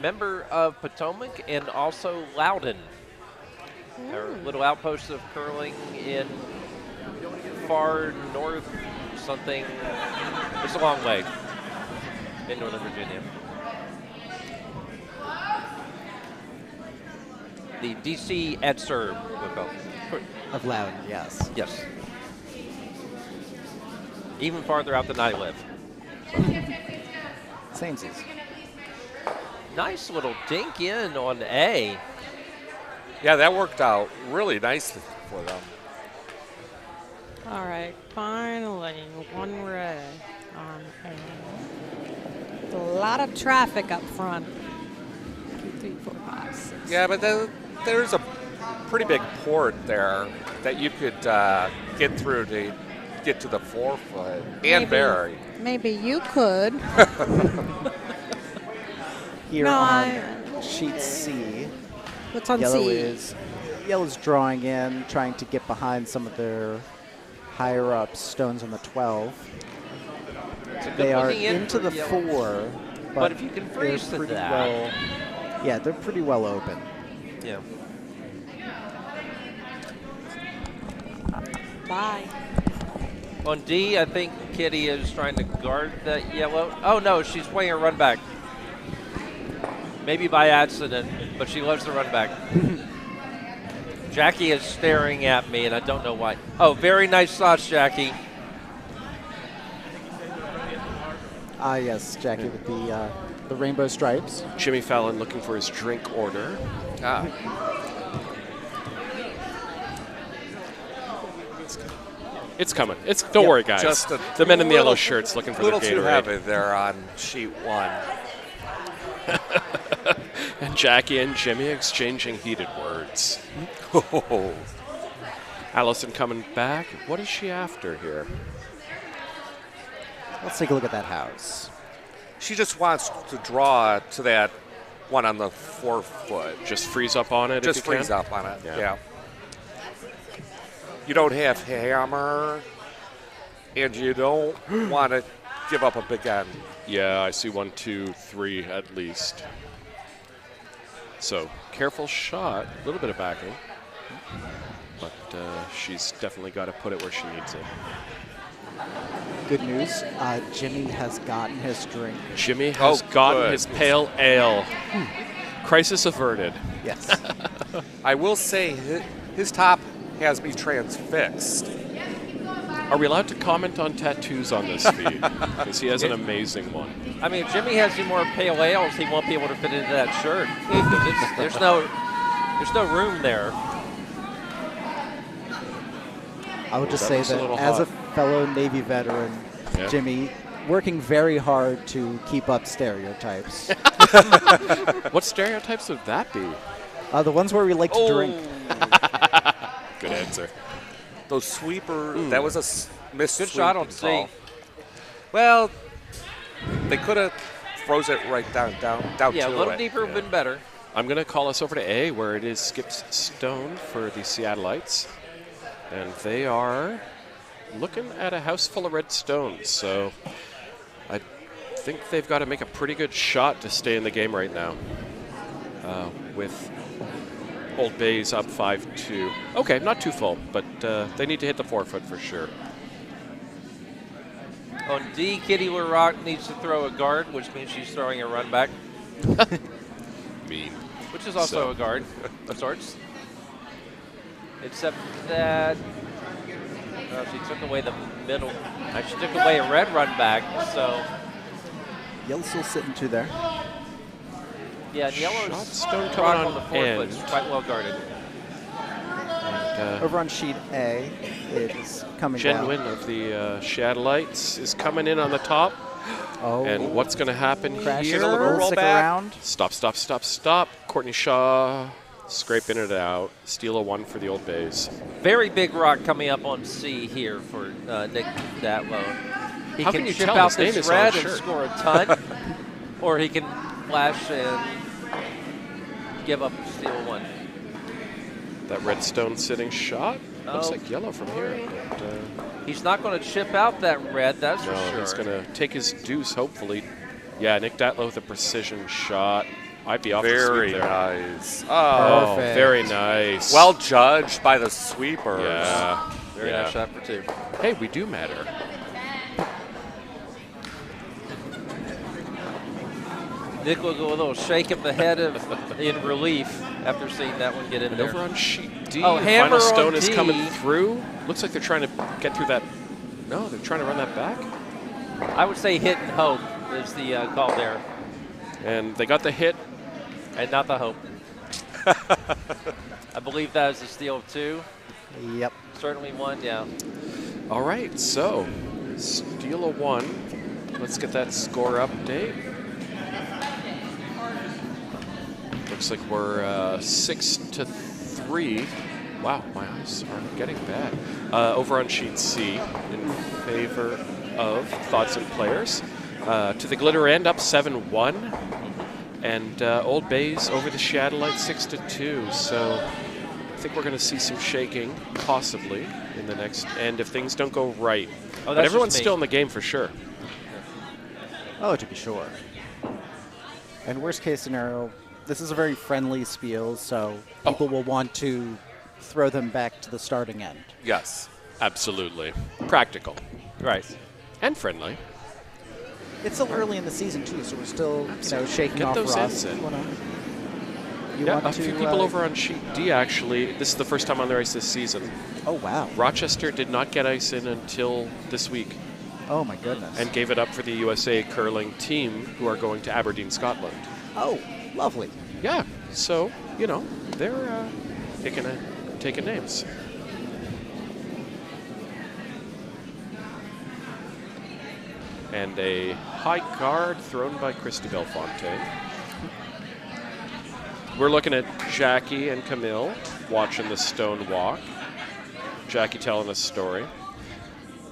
member of Potomac and also Loudon. Our little outpost of curling in far north something. It's a long way in Northern Virginia. The DC Asercion, we'll go. Of Loudon, yes. Yes. Even farther out than I live. Samesies. Nice little dink in on A. Yeah, that worked out really nicely for them. All right, finally, one red on A. A lot of traffic up front. 2, 3, 4, 5, 6. Yeah, but there's a pretty big port there that you could get through to get to the 4-foot and bury. Maybe you could. Here No, on sheet C, What's on Yellow's C? drawing in, trying to get behind some of their higher up stones on the 12. They are looking in into for the Yellow. 4, But if you can they're freeze to pretty that. well. Yeah, they're pretty well open. Yeah. Bye. On D, I think Kitty is trying to guard that yellow. Oh, no, she's playing a run back. Maybe by accident, but she loves the run back. Jackie is staring at me, and I don't know why. Oh, very nice thoughts, Jackie. Ah, yes, Jackie with the rainbow stripes. Jimmy Fallon looking for his drink order. It's coming. Don't worry, guys. Just the men in the yellow shirts looking for a little their too Gatorade. heavy there on sheet 1. And Jackie and Jimmy exchanging heated words. Allison coming back. What is she after here? Let's take a look at that house. She just wants to draw to that one on the 4-foot. Just freeze up on it Just if you freeze can? up on it, Yeah. yeah. You don't have hammer, and you don't want to give up a big end. Yeah, I see 1, 2, 3 at least. So, careful shot. A little bit of backing. But she's definitely got to put it where she needs it. Good news, Jimmy has gotten his drink. Jimmy has gotten good. his pale ale. Crisis averted. Yes. I will say his top has me transfixed. Are we allowed to comment on tattoos on this feed? Because he has an amazing one. I mean, if Jimmy has any more pale ales, he won't be able to fit into that shirt. There's no room there. I would just That say looks a that little as a hot. fellow Navy veteran, Yeah. Jimmy, working very hard to keep up stereotypes. What stereotypes would that be? The ones where we like to drink. Good answer. Those sweeper, that was a missed Good shot on sweeping call. C. Well, they could have throws it right down Yeah, to a little it. deeper would have been better. I'm going to call us over to A, where it is Skip's stone for the Seattleites. And they are looking at a house full of red stones. So I think they've got to make a pretty good shot to stay in the game right now. With Old Bay's up 5-2. Okay, not too full, but they need to hit the 4-foot for sure. On D, Kitty LaRock needs to throw a guard, which means she's throwing a run back, Mean. which is also a guard of sorts. Except that she took away the middle. She took away a red run back, so Yellow's still sitting 2 there. yeah, and Shot Yellow's stone rock coming on the on 4 foot end. is quite well guarded. And, Over on sheet A, it is coming Jen down. Wynn of the Seattleites is coming in on the top. Oh, And what's going to happen crashes here? a little roll back. around. Stop, stop, stop, stop. Courtney Shaw scraping it out. Steal a 1 for the Old Bays. Very big rock coming up on C here for Nick Datlow. He How can can you chip tell? out His name this is on red his and shirt. score a ton, or he can flash and give up steal 1. That redstone sitting shot. Looks Oh. like yellow from here. But, He's not going to chip out that red, that's for no, sure. he's going to take his deuce, hopefully. Yeah, Nick Datlow with a precision shot. I'd be off the Very sweep there. nice. Oh, Perfect. very nice. Well judged by the sweepers. Yeah. Very yeah. nice shot for 2. Hey, we do matter. Nick will go a little shake of the head in relief after seeing that one get in And there. over on sheet D, Oh, the hammer final stone on is D. coming through. Looks like they're trying to get through that. No, they're trying to run that back. I would say hit and hope is the call there, And they got the hit. and not the hope. I believe that is a steal of 2. Yep. Certainly 1, yeah. All right, so steal a 1. Let's get that score update. Looks like we're 6-3. Wow, my eyes are getting bad. Over on sheet C, in favor of Thoughts and Players. To the glitter end, up 7-1. And Old Bays over the Seattleites 6-2. So I think we're going to see some shaking, possibly, in the next end if things don't go right. But that's everyone's just me. still in the game for sure. Oh, to be sure. And worst case scenario, this is a very friendly spiel, so people will want to throw them back to the starting end. Yes. Absolutely. Practical. Right. And friendly. It's still early in the season too, so we're still shaking Get off those rust. ends in. You Yeah, want a to, few people over on sheet D, actually. This is the first time on their ice this season. Oh wow! Rochester did not get ice in until this week Oh my goodness! and gave it up for the USA curling team, who are going to Aberdeen, Scotland. oh, lovely. Yeah, so, you know, they're taking names. And a high guard thrown by Christy Belfonte. We're looking at Jackie and Camille watching the stone walk. Jackie telling a story.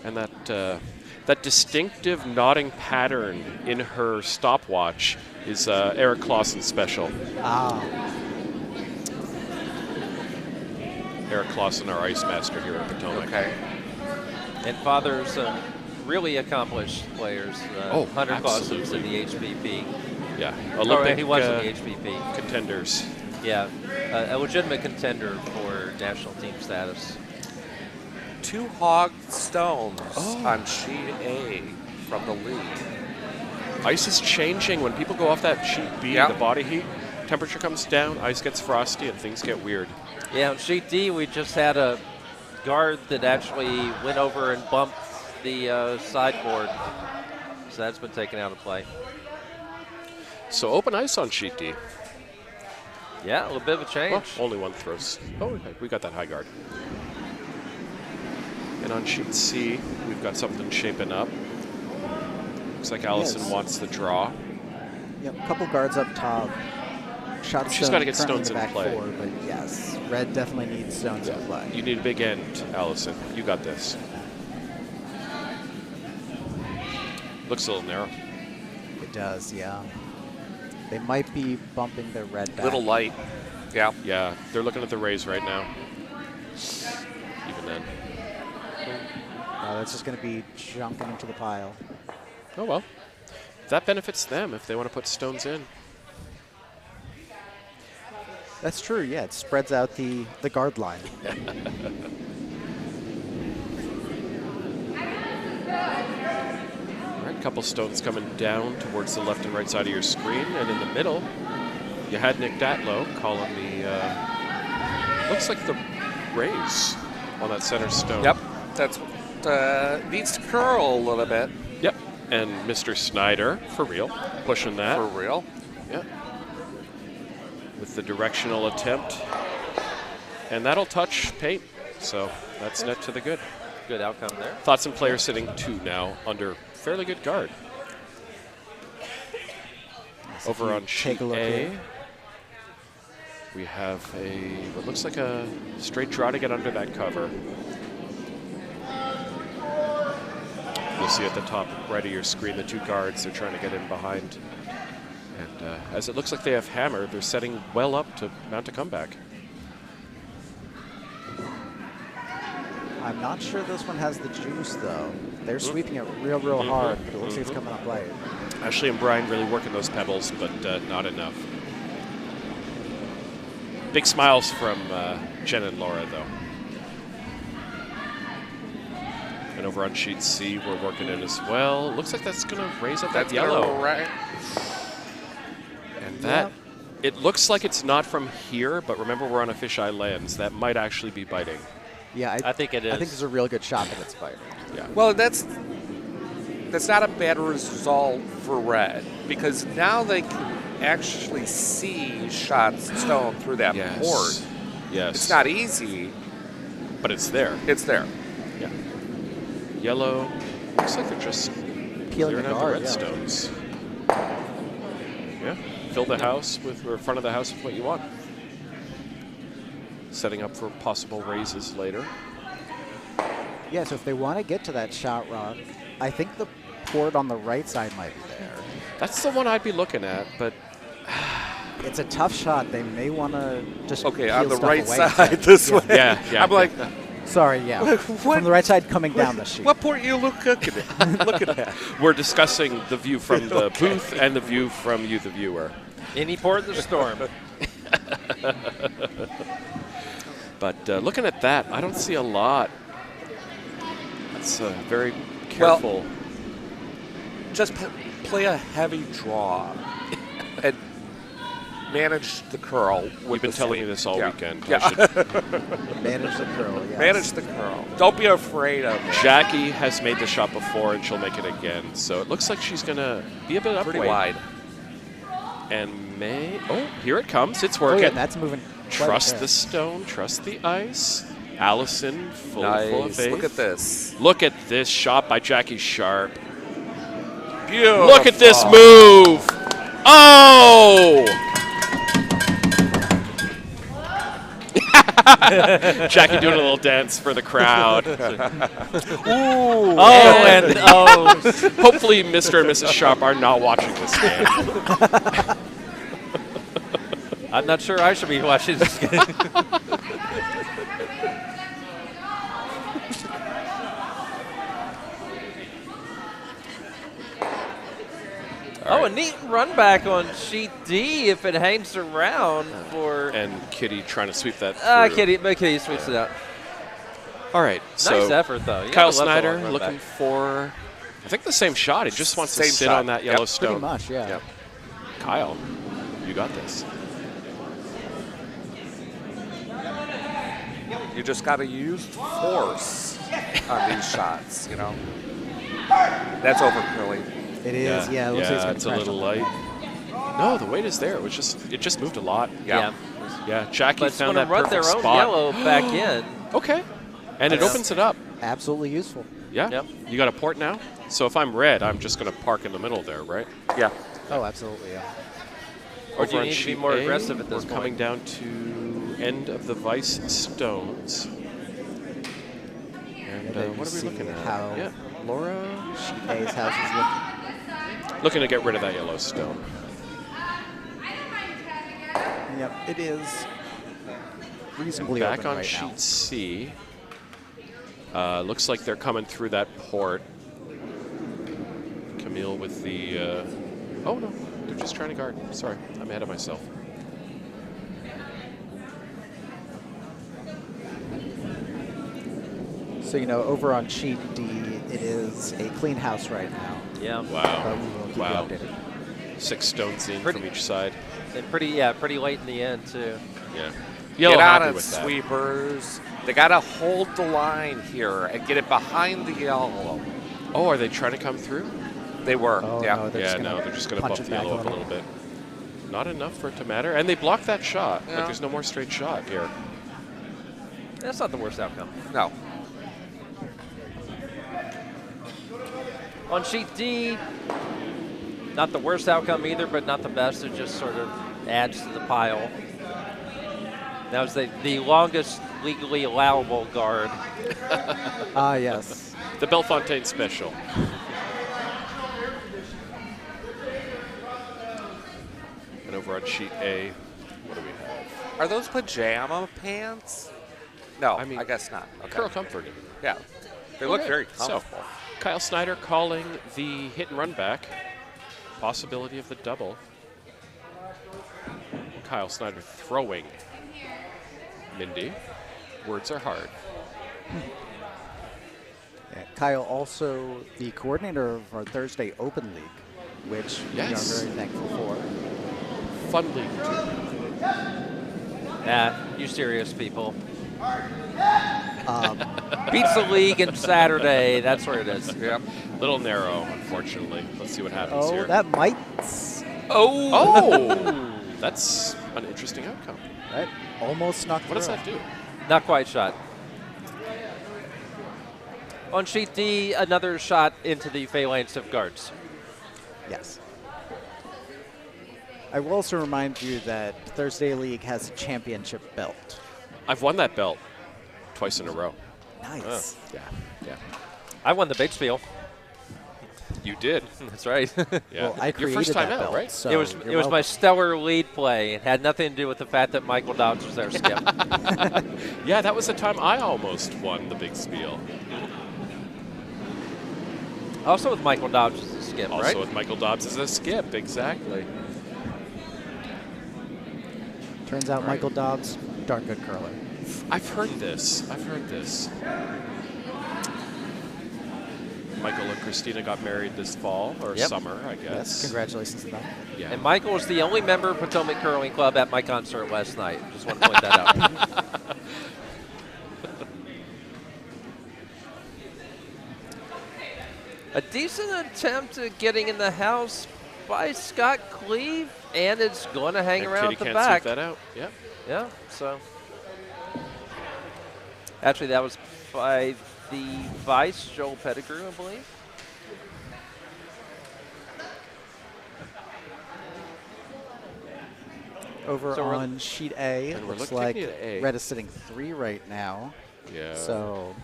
And that distinctive nodding pattern in her stopwatch is Eric Clausen's special. Ah, Eric Clausen, our ice master here at Potomac. Okay. And father's really accomplished players. Hunter Clausen's in the HPP. Yeah, Or Olympic he was in the HPP. contenders. Yeah, a legitimate contender for national team status. 2 hog stones Oh. on sheet A from the lead. Ice is changing. When people go off that sheet B, Yeah. the body heat, temperature comes down, ice gets frosty, and things get weird. Yeah, on sheet D, we just had a guard that actually went over and bumped the sideboard. So that's been taken out of play. So open ice on sheet D. Yeah, a little bit of a change. Well, only 1 throws. Oh, okay, we got that high guard. And on sheet C, we've got something shaping up. Looks like Allison Yes. wants the draw. yep. Couple guards up top. Shot She's stone gotta get currently stones the in back play. 4, but yes, red definitely needs stones in play. You need a big end, Allison. You got this. It It does, yeah. They might be bumping their red back. Little light. Yeah. Yeah, they're looking at the raise right now. Even then. That's just going to be junking into the pile. Oh, well. That benefits them if they want to put stones in. That's true, yeah. It spreads out the guard line. All right, couple stones coming down towards the left and right side of your screen. And in the middle, you had Nick Datlow calling the, looks like the raise on that center stone. Yep. That's what needs to curl a little bit. Yep. And Mr. Snyder, for real, pushing that. For real. Yep. With the directional attempt. And that'll touch paint. So that's net to the good. Good outcome there. Thoughts and players sitting 2 now under fairly good guard. So Over on sheet take a look A, here. we have what looks like a straight draw to get under that cover. You'll see at the top right of your screen the 2 guards. They're trying to get in behind. And as it looks like they have hammer, they're setting well up to mount a comeback. I'm not sure this one has the juice, though. They're sweeping it real hard, but it looks like it's coming up light. Ashley and Brian really working those pebbles, but not enough. Big smiles from Jen and Laura, though. And over on sheet C, we're working it as well. Looks like that's going to raise up that yellow. Right. And that, it looks like it's not from here, but remember we're on a fisheye lens. That might actually be biting. Yeah, I think it is. I think it's a real good shot that it's biting. Yeah. Well, that's not a bad result for red, because now they can actually see shots stone through that port. Yes. It's not easy, but it's there. It's there. Yeah. Yellow. Looks like they're just Peeling clearing the out the guard, red yeah. stones. Yeah. Fill the house with, or front of the house with what you want. Setting up for possible raises later. Yeah, so if they want to get to that shot rock, I think the port on the right side might be there. That's the one I'd be looking at, but It's a tough shot. They may want to just Okay, peel on the stuff right away. side this way. yeah. I'm like, Sorry, yeah. What? From the right side coming down the sheet. what port you looking at? we're discussing the view from the booth and the view from you, the viewer. Any port in the storm. But looking at that, I don't see a lot. That's very careful. Well, just play a heavy draw and manage the curl. We've been telling you this all weekend. Yeah. Manage the curl, yes. Manage the curl. Don't be afraid of it. Jackie has made the shot before, and she'll make it again. So it looks like she's going to be a bit up Pretty wide. And here it comes. It's Oh, working. yeah, that's moving. quite a Trust bit. the stone, trust the ice. Allison, full of faith. Look at this. Look at this shot by Jackie Sharp. Beautiful. Look at this move. Oh! Jackie doing a little dance for the crowd. Hopefully Mr. and Mrs. Sharp are not watching this game. I'm not sure I should be watching this game. Oh, a neat run back on sheet D if it hangs around for. And Kitty trying to sweep that through. Kitty sweeps it out. All right, so Nice effort, though. You Kyle gotta love the Snyder long run looking back. for, I think, the same shot. He just wants to Same sit shot. on that yellow Yep. stone. Pretty much, yeah. Yep. Kyle, you got this. You just got to use force on these shots, you know. That's over curly. It is, yeah. It looks like it's it's a going to little light. No, the weight is there. It just moved a lot. Yeah. Yeah, Jackie But it's found going to that run perfect their own spot. yellow back in. Okay, and it That's- opens it up. Absolutely useful. Yeah. Yep. You got a port now. So if I'm red, I'm just going to park in the middle there, right? Yeah. Oh, absolutely, yeah. Or do you Over on need to be sheet more A, aggressive at this we're coming point? down to end of the vice stones. And then what you are we see looking at? how Yeah, Laura. Sheet A's house is looking. Looking to get rid of that yellow stone. Yep, it is reasonably Back open on right sheet now. C. Looks like they're coming through that port. Camille with the... oh, no. They're just trying to guard. Sorry, I'm ahead of myself. So, you know, over on sheet D, it is a clean house right now. Yeah. Wow. But we will keep Wow. you updated. 6 stones in Pretty- from each side. And pretty late in the end, too. Yeah. Yellow Get out happy of with that. sweepers. They got to hold the line here and get it behind the yellow. Oh, are they trying to come through? They were, Oh, yeah. no, they're Yeah, just gonna no, they're just going to punch bump it the back yellow up a little bit. Not enough for it to matter. And they blocked that shot. Yeah. Like, there's no more straight shot here. That's not the worst outcome. No. On sheet D, not the worst outcome either, but not the best. It just sort of adds to the pile. That was the longest legally allowable guard. Ah, yes. The Bellefontaine special. And over on sheet A, what do we have? Are those pajama pants? No, I mean, I guess not. Okay. Curl Comfort. Yeah. They look Okay, very so, comfortable. Kyle Snyder calling the hit and run back. Possibility of the double. Kyle Snyder throwing. Mindy, words are hard. Yeah, Kyle, also the coordinator of our Thursday Open League, which Yes. we are very thankful for. Fun league, too. You serious people. Um, Beats the league in Saturday. That's where it is. Yep. Little narrow, unfortunately. Let's see what happens oh, here. that might. Oh! That's an interesting outcome. That almost knocked What does through. that do? Not quite shot. On sheet D, another shot into the phalanx of guards. Yes. I will also remind you that Thursday League has a championship belt. I've won that belt twice in a row. Nice. Yeah, yeah. I won the big spiel. You did. That's right. Yeah. Well, I Your created first time that out, belt, right? So it was you're my welcome. stellar lead play. It had nothing to do with the fact that Michael Dobbs was there, Skip. Yeah, that was the time I almost won the big spiel. Also with Michael Dobbs as a skip, Also right? with Michael Dobbs as a skip, exactly. Turns out Michael Dobbs, darn good curler. I've heard this. I've heard this. Michael and Christina got married this fall, or Yep. summer, I Yes, guess. congratulations to them. Yeah. And Michael was the only member of Potomac Curling Club at my concert last night. Just want to point that out. A decent attempt at getting in the house by Scott Cleve, and it's going to hang And around Kitty the can't back. sweep that out. Yep. Yeah, so. Actually, that was by the vice, Joel Pettigrew, I believe. Over So we're- on sheet A, And we're looks looking like at A. Red is sitting 3 right now. Yeah. So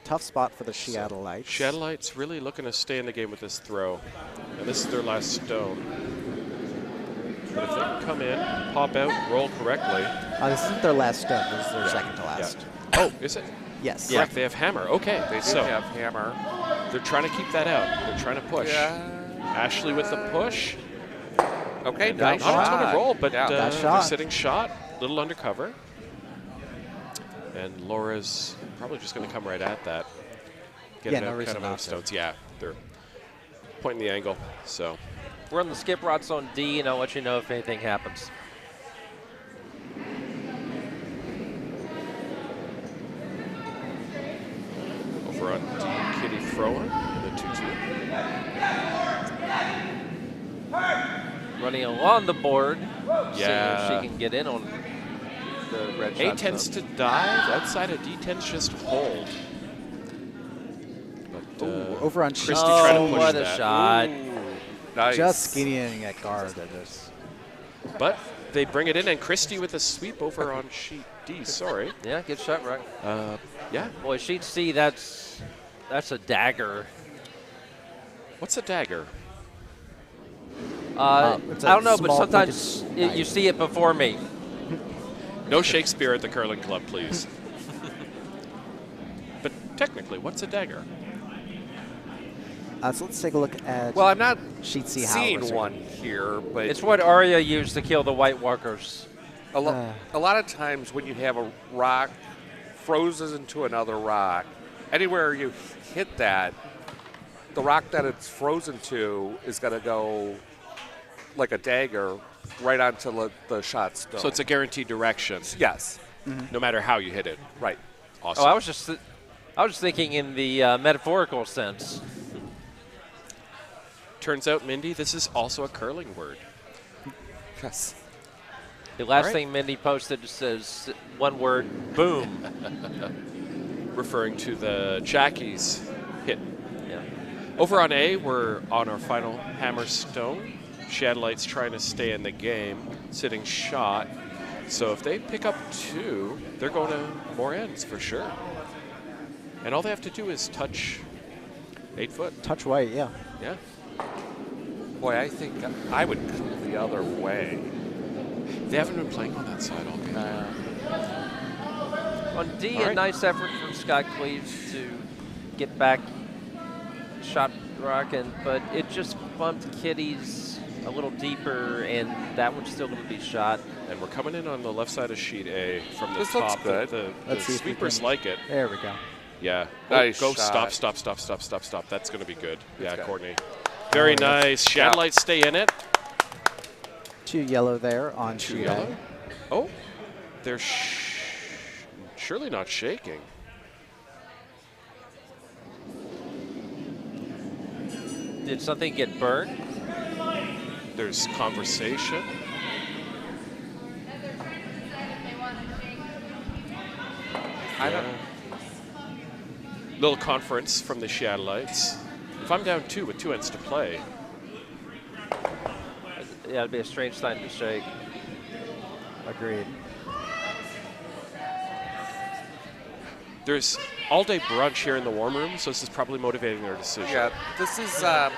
tough spot for the Seattleites. Seattleites really looking to stay in the game with this throw. And this is their last stone. But if they can come in, pop out, roll correctly. This isn't their last stone. This is their second to last. Yeah. Oh, is it? Yes. Correct, they have hammer. Okay, They do so have hammer. they're trying to keep that out. They're trying to push. Yeah. Ashley with the push. Okay, And nice not a ton of shot. roll, but Yeah. Nice they're shot. sitting shot, little undercover. And Laura's probably just going to come right at that. Get Yeah, it no out reason kind of not out of to. stones. Yeah, they're pointing the angle. So We're on the skip rots on D, and I'll let you know if anything happens. over on D, Kitty throwing the 2-2. Running along the board, Yeah. seeing if she can get in on the red A shot tends zone. to dive outside of D tends just hold. But Ooh, over on Christie sheet trying to Oh, push what a that. shot. Nice. just skinnying at guard. But they bring it in, and Christie with a sweep over on sheet D. Sorry. Yeah, good shot, right? Yeah. Boy, sheet C, that's a dagger. What's a dagger? It's I a don't know, but small sometimes pointed you knife. see it before me. No Shakespeare at the curling club, please. But technically, what's a dagger? So let's take a look at Well, I'm not sheet C how seeing wizard. one here, but It's what Arya used to kill the White Walkers. a lot of times when you have a rock frozen into another rock, anywhere you hit that, the rock that it's frozen to is going to go like a dagger right onto the shot stone. So it's a guaranteed direction, yes, no matter how you hit it. right. Awesome. Oh, I was just thinking in the metaphorical sense. Turns out, Mindy, this is also a curling word. Yes. The last right. thing Mindy posted says one word, boom. Referring to the Jackie's hit. Yeah. Over on A, we're on our final hammer stone. Shadowlight's trying to stay in the game, sitting shot. So if they pick up 2, they're going to more ends for sure. And all they have to do is touch 8 foot. Touch white, yeah. Yeah. Boy, I think I would come the other way. They haven't been playing on that side all game. On D, All a right. nice effort from Scott Cleves to get back shot rocking, but it just bumped Kitty's a little deeper, and that one's still going to be shot. And we're coming in on the left side of sheet A from the This looks top. good. The Let's see if we sweepers can- like it. There we go. Yeah. Nice Go shot. stop. That's going to be good. Yeah, good. Courtney. Very nice. Shadowlight stay in it. 2 yellow there on 2 sheet yellow. A. Oh, they're surely not shaking. Did something get burned? There's conversation. I don't. Little conference from the Shadowlights. If I'm down 2 with 2 ends to play, Yeah, it'd be a strange time to shake. Agreed. there's all-day brunch here in the warm room, so this is probably motivating their decision. Yeah, this is Oh,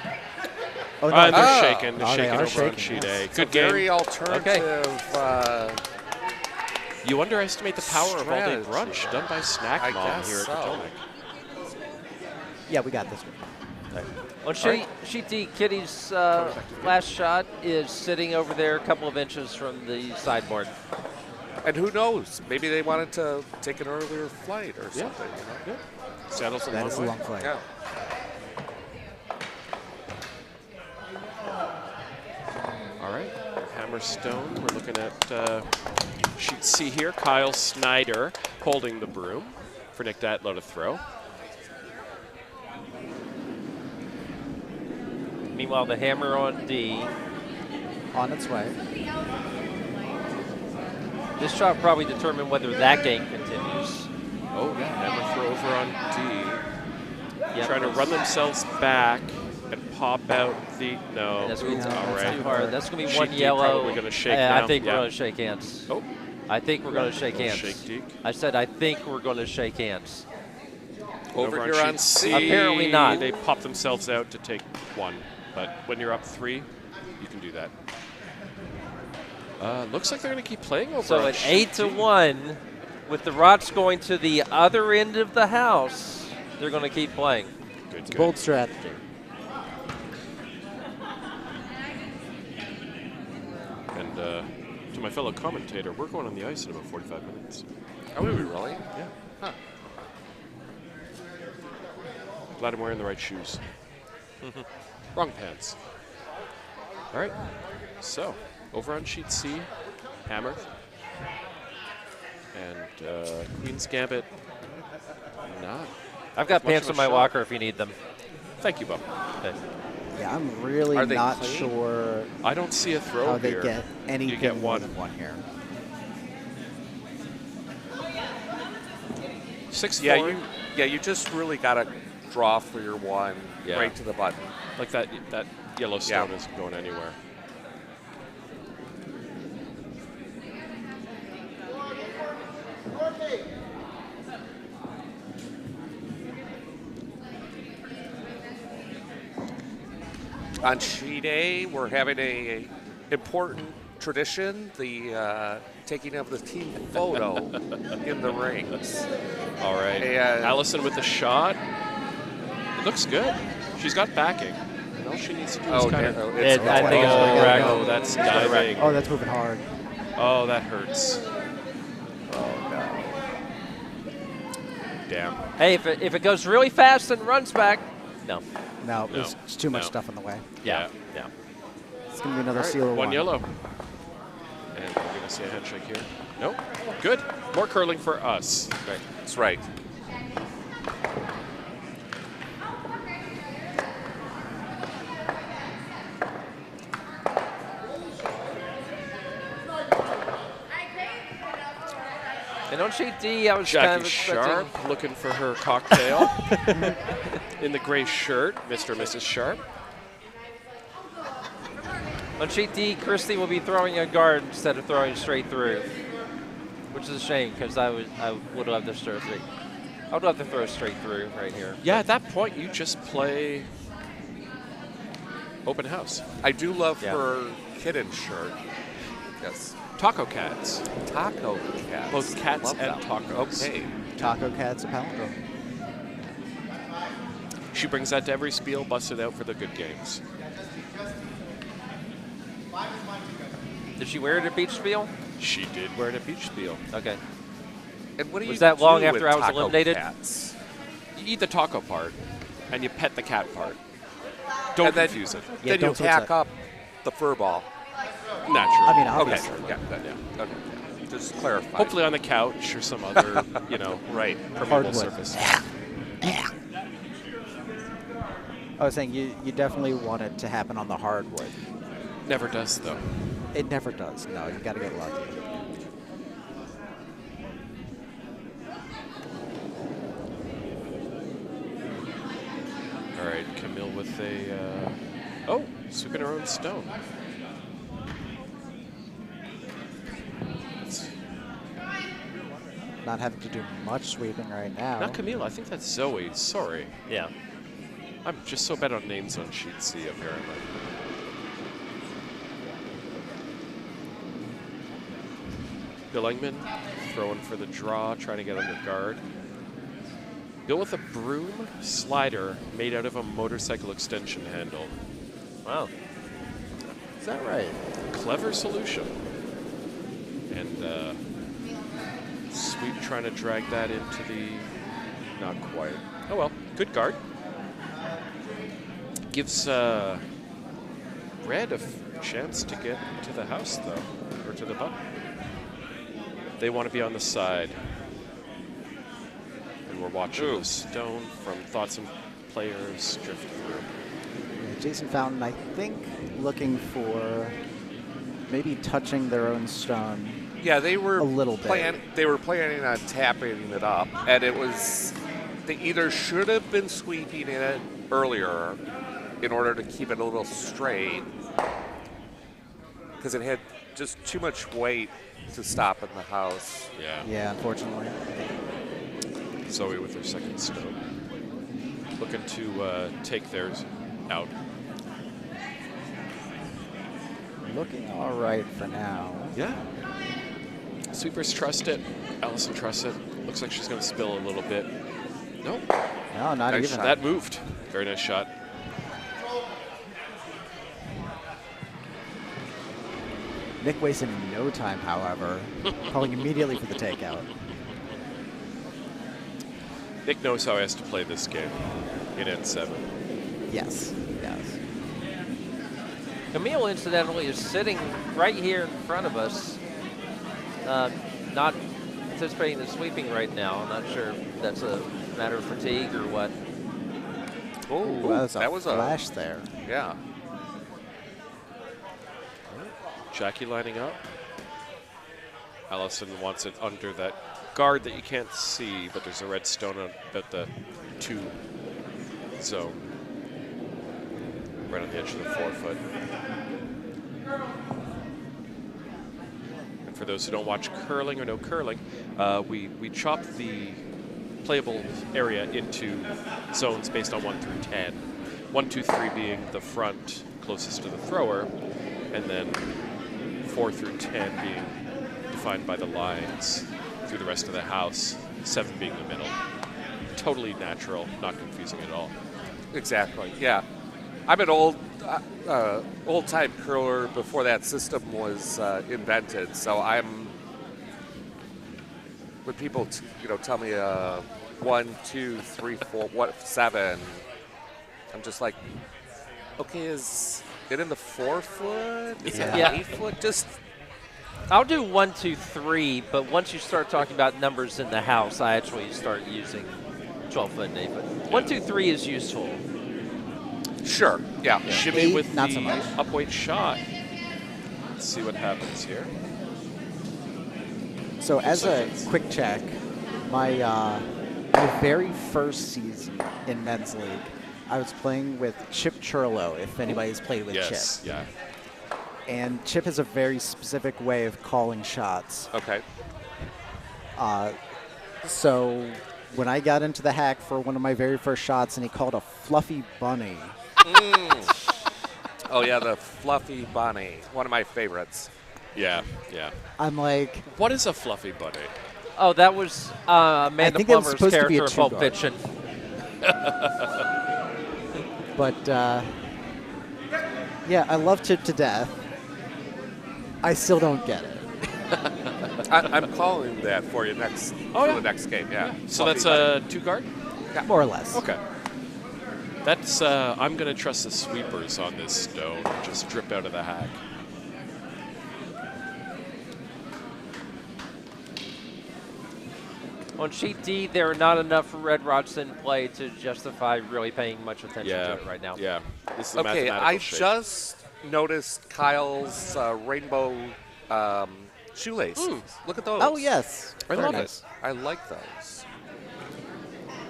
no, They're shaking. They're Oh, they shaking are over on shaking, sheet yes. A. it's Good a game. very alternative. You underestimate the power of all-day strategy. brunch done by Snack I Mom guess here at so. Potomac. yeah, we got this one. On sheet D, Kitty's last shot is sitting over there a couple of inches from the sideboard. And who knows? Maybe they wanted to take an earlier flight or something. You know? Saddles in That one is a way. long flight. Yeah. All right, Hammerstone. We're looking at sheet C here. Kyle Snyder holding the broom for Nick Datlow to throw. Meanwhile, the hammer on D. On its way. This shot probably determine whether that game continues. Oh, yeah, hammer throw over on D. Yep, Trying to that's- run themselves back and pop out the no. That's gonna be No, too, all that's right. too hard. That's going to be Sheet one D yellow. probably gonna shake I now. think Yeah. we're going to shake hands. Oh, I think we're going to shake hands. shake Deke. I said I think we're going to shake hands. Over here on sheet C. Apparently not. They pop themselves out to take 1, but when you're up 3, you can do that. Looks like they're going to keep playing over. So on at sheet 8-1, with the Rots going to the other end of the house, they're going to keep playing. Good, It's a good. bold strategy. And to my fellow commentator, we're going on the ice in about 45 minutes. Are we really? Yeah. Huh. Glad I'm wearing the right shoes. Wrong pants. All right. So, over on sheet C, hammer. And Queen's Gambit, not. I've got Much pants of in a my shot. locker if you need them. Thank you, Bob. Okay. Yeah, I'm really Are they not clean? sure I don't see a throw how they here. get anything You get more one. than one here. 6-4. Yeah, you just really got to draw for your one Yeah. right to the button. Like that yellow stone Yeah. isn't going anywhere. On sheet A, we're having a important tradition, the taking of the team photo in the rings. All right. And Allison with the shot. It looks good. She's got backing. And all she needs to do is kind of... I think it's oh, correct. oh, that's diving. Oh, that's moving hard. Oh, that hurts. Oh, no. Damn. Hey, if it goes really fast and runs back, no. No, No. there's too much No. stuff in the way. Yeah. It's going to be another All right, seal one yellow. And we're going to see a handshake here. Nope. Good. More curling for us. Right. That's right. And on sheet D, I was Jackie kind of expecting. Sharp looking for her cocktail in the gray shirt. Mr. and Mrs. Sharp. On sheet D, Christie will be throwing a guard instead of throwing straight through, which is a shame because I would love to throw straight. I would love to throw straight through right here. Yeah, at that point, you just play open house. I do love Yeah. her kitten shirt. Yes. Taco cats. Taco cats. Both cats Love and that. tacos. Okay. Taco Cat's a palindrome. She brings that to every spiel, busts it out for the good games. Did she wear it at Beach Spiel? She did wear it at Beach Spiel. Okay. And what do you Was that long do after with I was taco eliminated? Cats? You eat the taco part, and you pet the cat part. Don't And then- confuse it. Yeah, then you don't switch tack that. up the fur ball. Naturally. I mean, Okay. obviously. Yeah. Good. Yeah. Okay. Yeah. Just clarify. Hopefully on the couch or some other, Right. permeable Hardwood. surface. I was saying you definitely want it to happen on the hardwood. Never does, though. It never does. No, you got to get lucky. All right, Camille with a... oh, sweeping her own stone. That's Not having to do much sweeping right now. not Camille, I think that's Zoe. Sorry. Yeah. I'm just so bad on names on sheet C, apparently. Billingman throwing for the draw, trying to get under guard. Bill with a broom slider made out of a motorcycle extension handle. Wow. Is that right? Clever solution. And Sweep trying to drag that into the... not quite. Oh well, good guard. Gives Red a chance to get to the house, though, or to the button. They want to be on the side. And we're watching the stone from thoughts and players drift through. Yeah, Jason Fountain, I think, looking for maybe touching their own stone. Yeah, they were A little bit. They were planning on tapping it up, and it was. They either should have been sweeping it earlier in order to keep it a little straight, because it had just too much weight to stop in the house. Yeah. Yeah, unfortunately. Zoe with her second stone. Looking to take theirs out. Looking all right for now. Yeah. Sweepers trust it. Allison trusts it. Looks like she's going to spill a little bit. Nope. No, not Nice even. shot. That moved. Very nice shot. Nick wasted no time, however, calling immediately for the takeout. Nick knows how he has to play this game in N7. Yes, yes. Camille, incidentally, is sitting right here in front of us, not participating in sweeping right now. I'm not sure if that's a matter of fatigue or what. Ooh, that was a flash there. Yeah. Jackie lining up. Allison wants it under that guard that you can't see, but there's a red stone about the 2 zone. Right on the edge of the 4-foot. And for those who don't watch curling or know curling, we chop the playable area into zones based on 1 through 10. 1, 2, 3 being the front closest to the thrower, and then 4 through 10 being defined by the lines through the rest of the house, 7 being the middle. Totally natural, not confusing at all. Exactly. Yeah, I'm an old-time curler before that system was invented. So when people tell me 1, 2, 3, 4, 7, I'm just like, okay, is it in the 4 foot? Is it 8 foot? Just. I'll do 1, 2, 3, but once you start talking about numbers in the house, I actually start using 12 foot and 8 foot. 1, 2, 3 is useful. Sure. Yeah. Shimmy 8, with not the so much. upweight shot. Let's see what happens here. So as a quick check, my very first season in men's league, I was playing with Chip Churlo, if anybody's played with Yes, Chip. yeah. And Chip has a very specific way of calling shots. Okay. So when I got into the hack for one of my very first shots and he called a fluffy bunny, Oh yeah, the fluffy bunny, one of my favorites. Yeah, yeah. I'm like, What is a fluffy bunny? Oh, that was Amanda think it was Plummer's supposed to be character a in Pulp two-guard. Fiction. but yeah, I love Chip to death. I still don't get it. I'm calling that for you for the next game. Yeah. So Fluffy that's bunny. a 2 guard? More or less. Okay. That's, I'm going to trust the sweepers on this stone. Just drip out of the hack. On sheet D, there are not enough red rods in play to justify really paying much attention to it right now. Yeah. This is a Okay, mathematical I shape. just noticed Kyle's rainbow shoelaces. Look at those. Oh, yes. I Very love nice. it. I like those.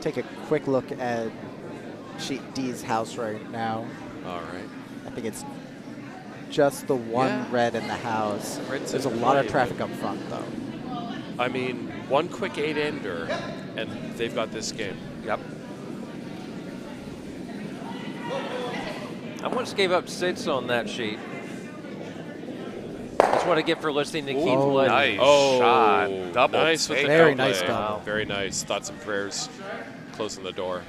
Take a quick look at sheet D's house right now. All right. I think it's just the one Yeah. red in the house. Red's There's a in lot of play, traffic up front, though. I mean, one quick 8-ender, and they've got this game. Yep. I almost gave up 6 on that sheet. That's what I get for listening to Keith Oh, Wood. Nice Oh, shot. Double nice with the take. Very double nice play. double. Very nice. Thoughts and prayers. Closing the door.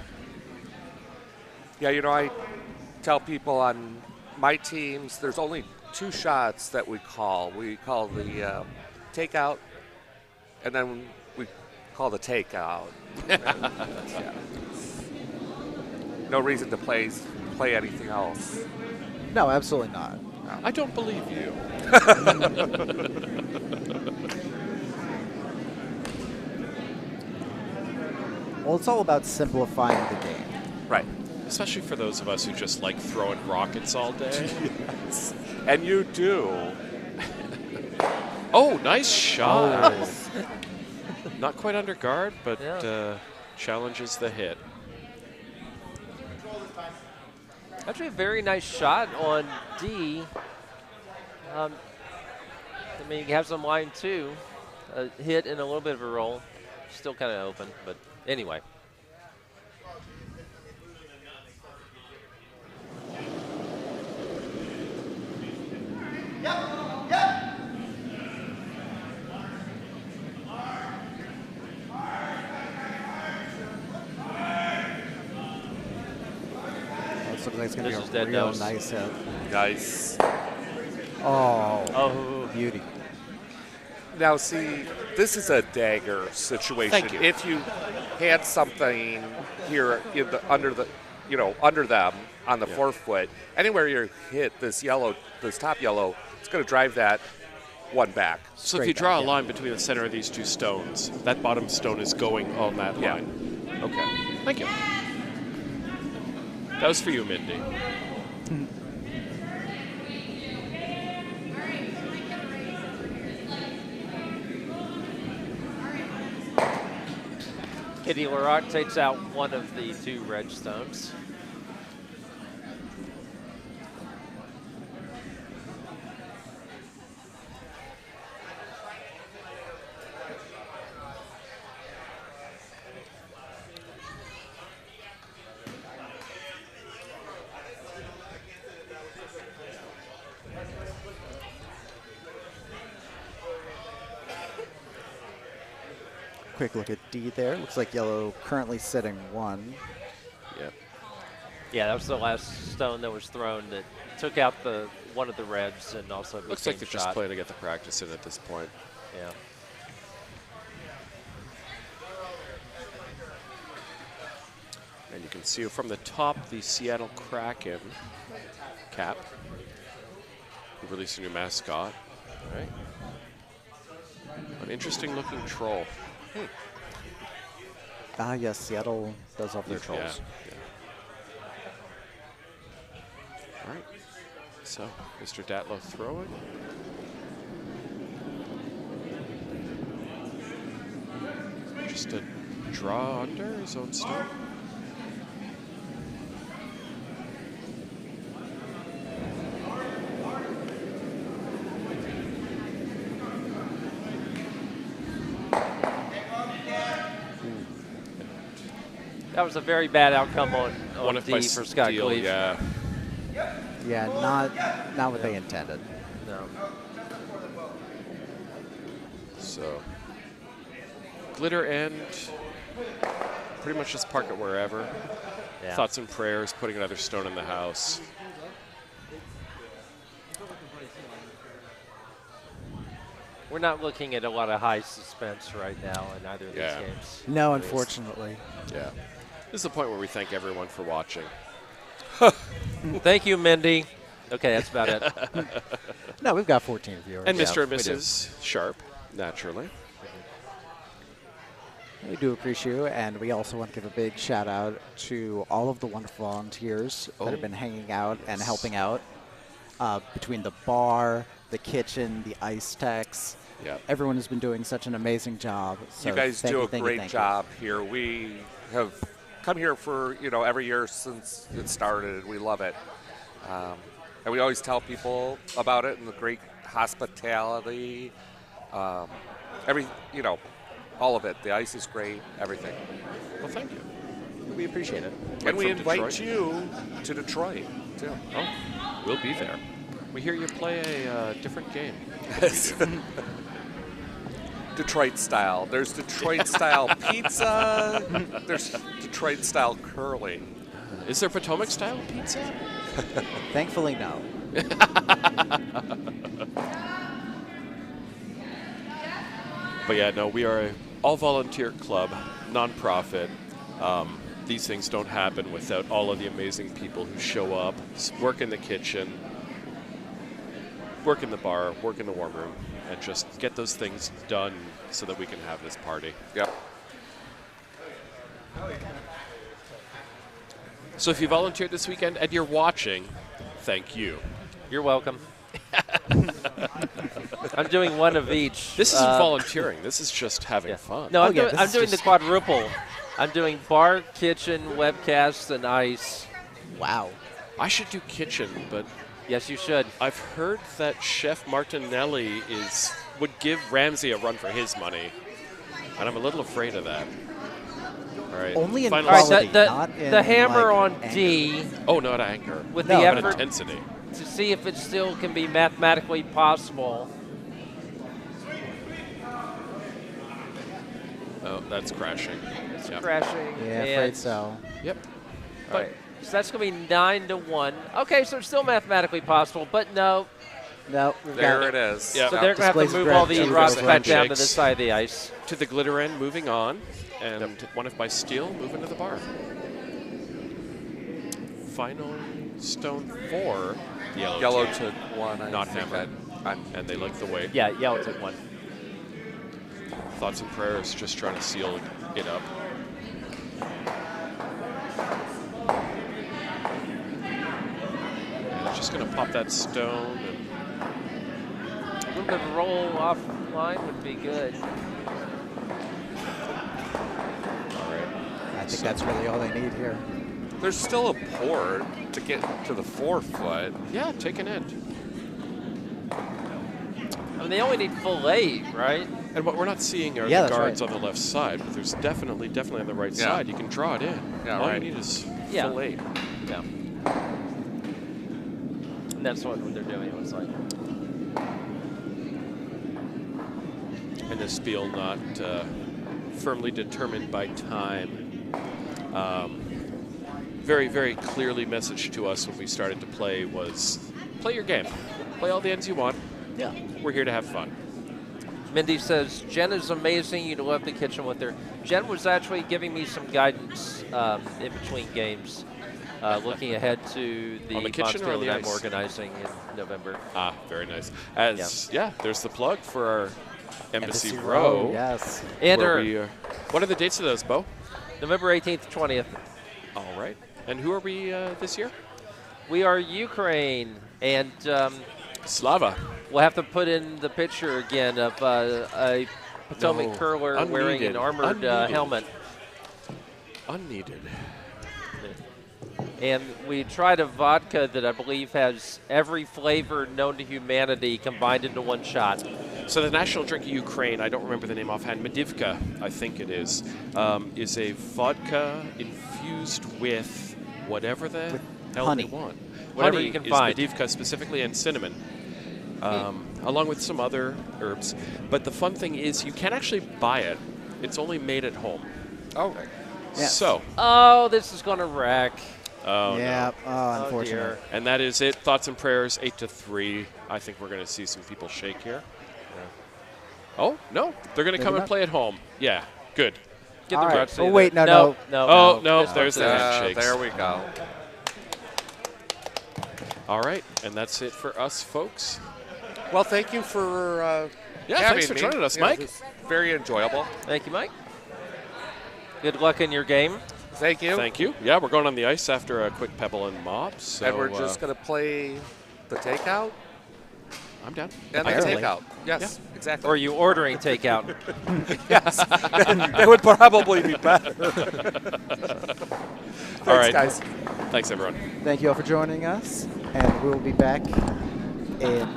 Yeah, I tell people on my teams, there's only 2 shots that we call. We call the takeout, and then we call the takeout. Yeah. No reason to play anything else. No, absolutely not. I don't believe you. Well, it's all about simplifying the game. Right. Especially for those of us who just like throwing rockets all day. And you do. Oh, nice shot. Oh. Not quite under guard, but Yeah. challenges the hit. Actually, a very nice shot on D. I mean, he has some line 2. A hit and a little bit of a roll. Still kind of open, but anyway. This looks like it's going This to is be a dead real nose. nice hit. Nice. Oh, Oh, beauty. Now, see, this is a dagger situation. Thank you. If you had something here under them on the 4 foot, anywhere you hit this top yellow, it's going to drive that one back. So if Straight you draw back, a yeah. line between the center of these 2 stones, that bottom stone is going on that Yeah. line. Okay. Thank you. That was for you, Mindy. Kitty Larock takes out one of the 2 red stones. Quick look at D there. Looks like yellow currently sitting 1. Yep. Yeah, that was the last stone that was thrown that took out one of the reds and also Looks like became they're just shot. playing to get the practice in at this point. Yeah. And you can see from the top the Seattle Kraken cap, who released a new mascot. All right. An interesting looking troll. Yes, Seattle does have their Yeah, trolls. yeah. All right. So, Mr. Datlow throwing. Just a draw under his own stone. That was a very bad outcome on One if D by for Scott steal, Cleave. yeah. Yeah, not what they intended. No. So, glitter end, pretty much just park it wherever. Yeah. Thoughts and prayers, putting another stone in the house. We're not looking at a lot of high suspense right now in either of Yeah. these games. No, unfortunately. Yeah. This is the point where we thank everyone for watching. Thank you, Mindy. Okay, that's about it. No, we've got 14 viewers. And Mr. and we do. Mrs. Sharp, naturally. We do appreciate you, and we also want to give a big shout out to all of the wonderful volunteers that have been hanging out and helping out between the bar, the kitchen, the ice techs. Yeah. Everyone has been doing such an amazing job. So You guys thank do you, a thank you, great thank you. job here. We have come here for, every year since it started. We love it. And we always tell people about it and the great hospitality, all of it. The ice is great, everything. Well, thank you. We appreciate it. And we from invite Detroit? you to Detroit, too. Oh, we'll be there. We hear you play a different game. Detroit style. There's Detroit style pizza. There's Detroit style curling. Is there Potomac style pizza? Thankfully, no. But yeah, no, we are a all-volunteer club, nonprofit. These things don't happen without all of the amazing people who show up, work in the kitchen, work in the bar, work in the warm room, and just get those things done so that we can have this party. Yep. So if you volunteered this weekend and you're watching, thank you. You're welcome. I'm doing one of each. This isn't volunteering. This is just having Yeah. fun. No, I'm, yeah, doing, this I'm is doing the just- quadruple. I'm doing bar, kitchen, webcasts, and ice. Wow. I should do kitchen, but Yes, you should. I've heard that Chef Martinelli would give Ramsey a run for his money, and I'm a little afraid of that. All right. Only in final All right, quality, the, not in, the hammer like, on anger. D Oh, not anger. with No, the but But effort intensity. to see if it still can be mathematically possible. Oh, that's crashing. It's Yep. crashing. Yeah, and- afraid so. Yep. All right. So that's going to be 9-1. Okay, so it's still mathematically possible, but no. No, we've There got it is. Yeah. So they're going to have to Displays of move all these gratitude rocks over back down to handshakes. this side of the ice. To the glitter end, moving on, and one if by steal, moving to the bar. Final stone 4. Yellow team. took one. I Not think hammer. I'm And they like the way. Yeah, yellow took one. Thoughts and prayers, just trying to seal it up. And it's just going to pop that stone. And A little bit of roll off line would be good. all right. I think that's really all they need here. There's still a port to get to the 4 foot. Yeah, take an end. I mean, they only need full 8, right? And what we're not seeing are Yeah, the that's guards right. on the left side, but there's definitely on the right Yeah. side. You can draw it in. Yeah, All right. you need is Yeah. full 8. Yeah. And that's what they're doing, it looks like. And the spiel not firmly determined by time. Very, very clearly messaged to us when we started to play was, play your game. Play all the ends you want. Yeah, we're here to have fun. Mindy says, Jen is amazing. You'd love the kitchen with her. Jen was actually giving me some guidance in between games, looking ahead to the On the kitchen monster or on the that I'm ice? organizing in November. Ah, very nice. There's the plug for our Embassy Row, Row. yes. And What are the dates of those, Bo? November 18th, 20th. All right. And who are we this year? We are Ukraine, and Slava. we'll have to put in the picture again of a Potomac No, curler wearing an unneeded, armored unneeded. helmet. Unneeded. And we tried a vodka that I believe has every flavor known to humanity combined into one shot. So the national drink of Ukraine, I don't remember the name offhand, Medivka, I think it is a vodka infused with whatever the hell honey. they want. Whatever Honey you can is find. Medivka specifically, and cinnamon, along with some other herbs. But the fun thing is you can't actually buy it. It's only made at home. Oh, Yes. So, Oh, this is going to wreck. oh, Yeah. no. Oh, unfortunate. dear. And that is it. Thoughts and prayers, 8-3. I think we're going to see some people shake here. Oh, no. They're going to Maybe come and not. play at home. Yeah, good. Get All the right. rest Oh, of wait, it. no. Oh, no, This there's one's the it. handshakes. there we go. All right, and that's it for us, folks. Well, thank you for Yeah, having thanks for me. joining us, Yeah, Mike. it was very enjoyable. Thank you, Mike. Good luck in your game. Thank you. Thank you. Yeah, we're going on the ice after a quick pebble and mop. So And we're just going to play the takeout I'm down. and the Apparently. takeout. Yes, exactly. Or are you ordering takeout? yes, that would probably be better. Thanks, All right, guys. Thanks, everyone. Thank you all for joining us, and we'll be back in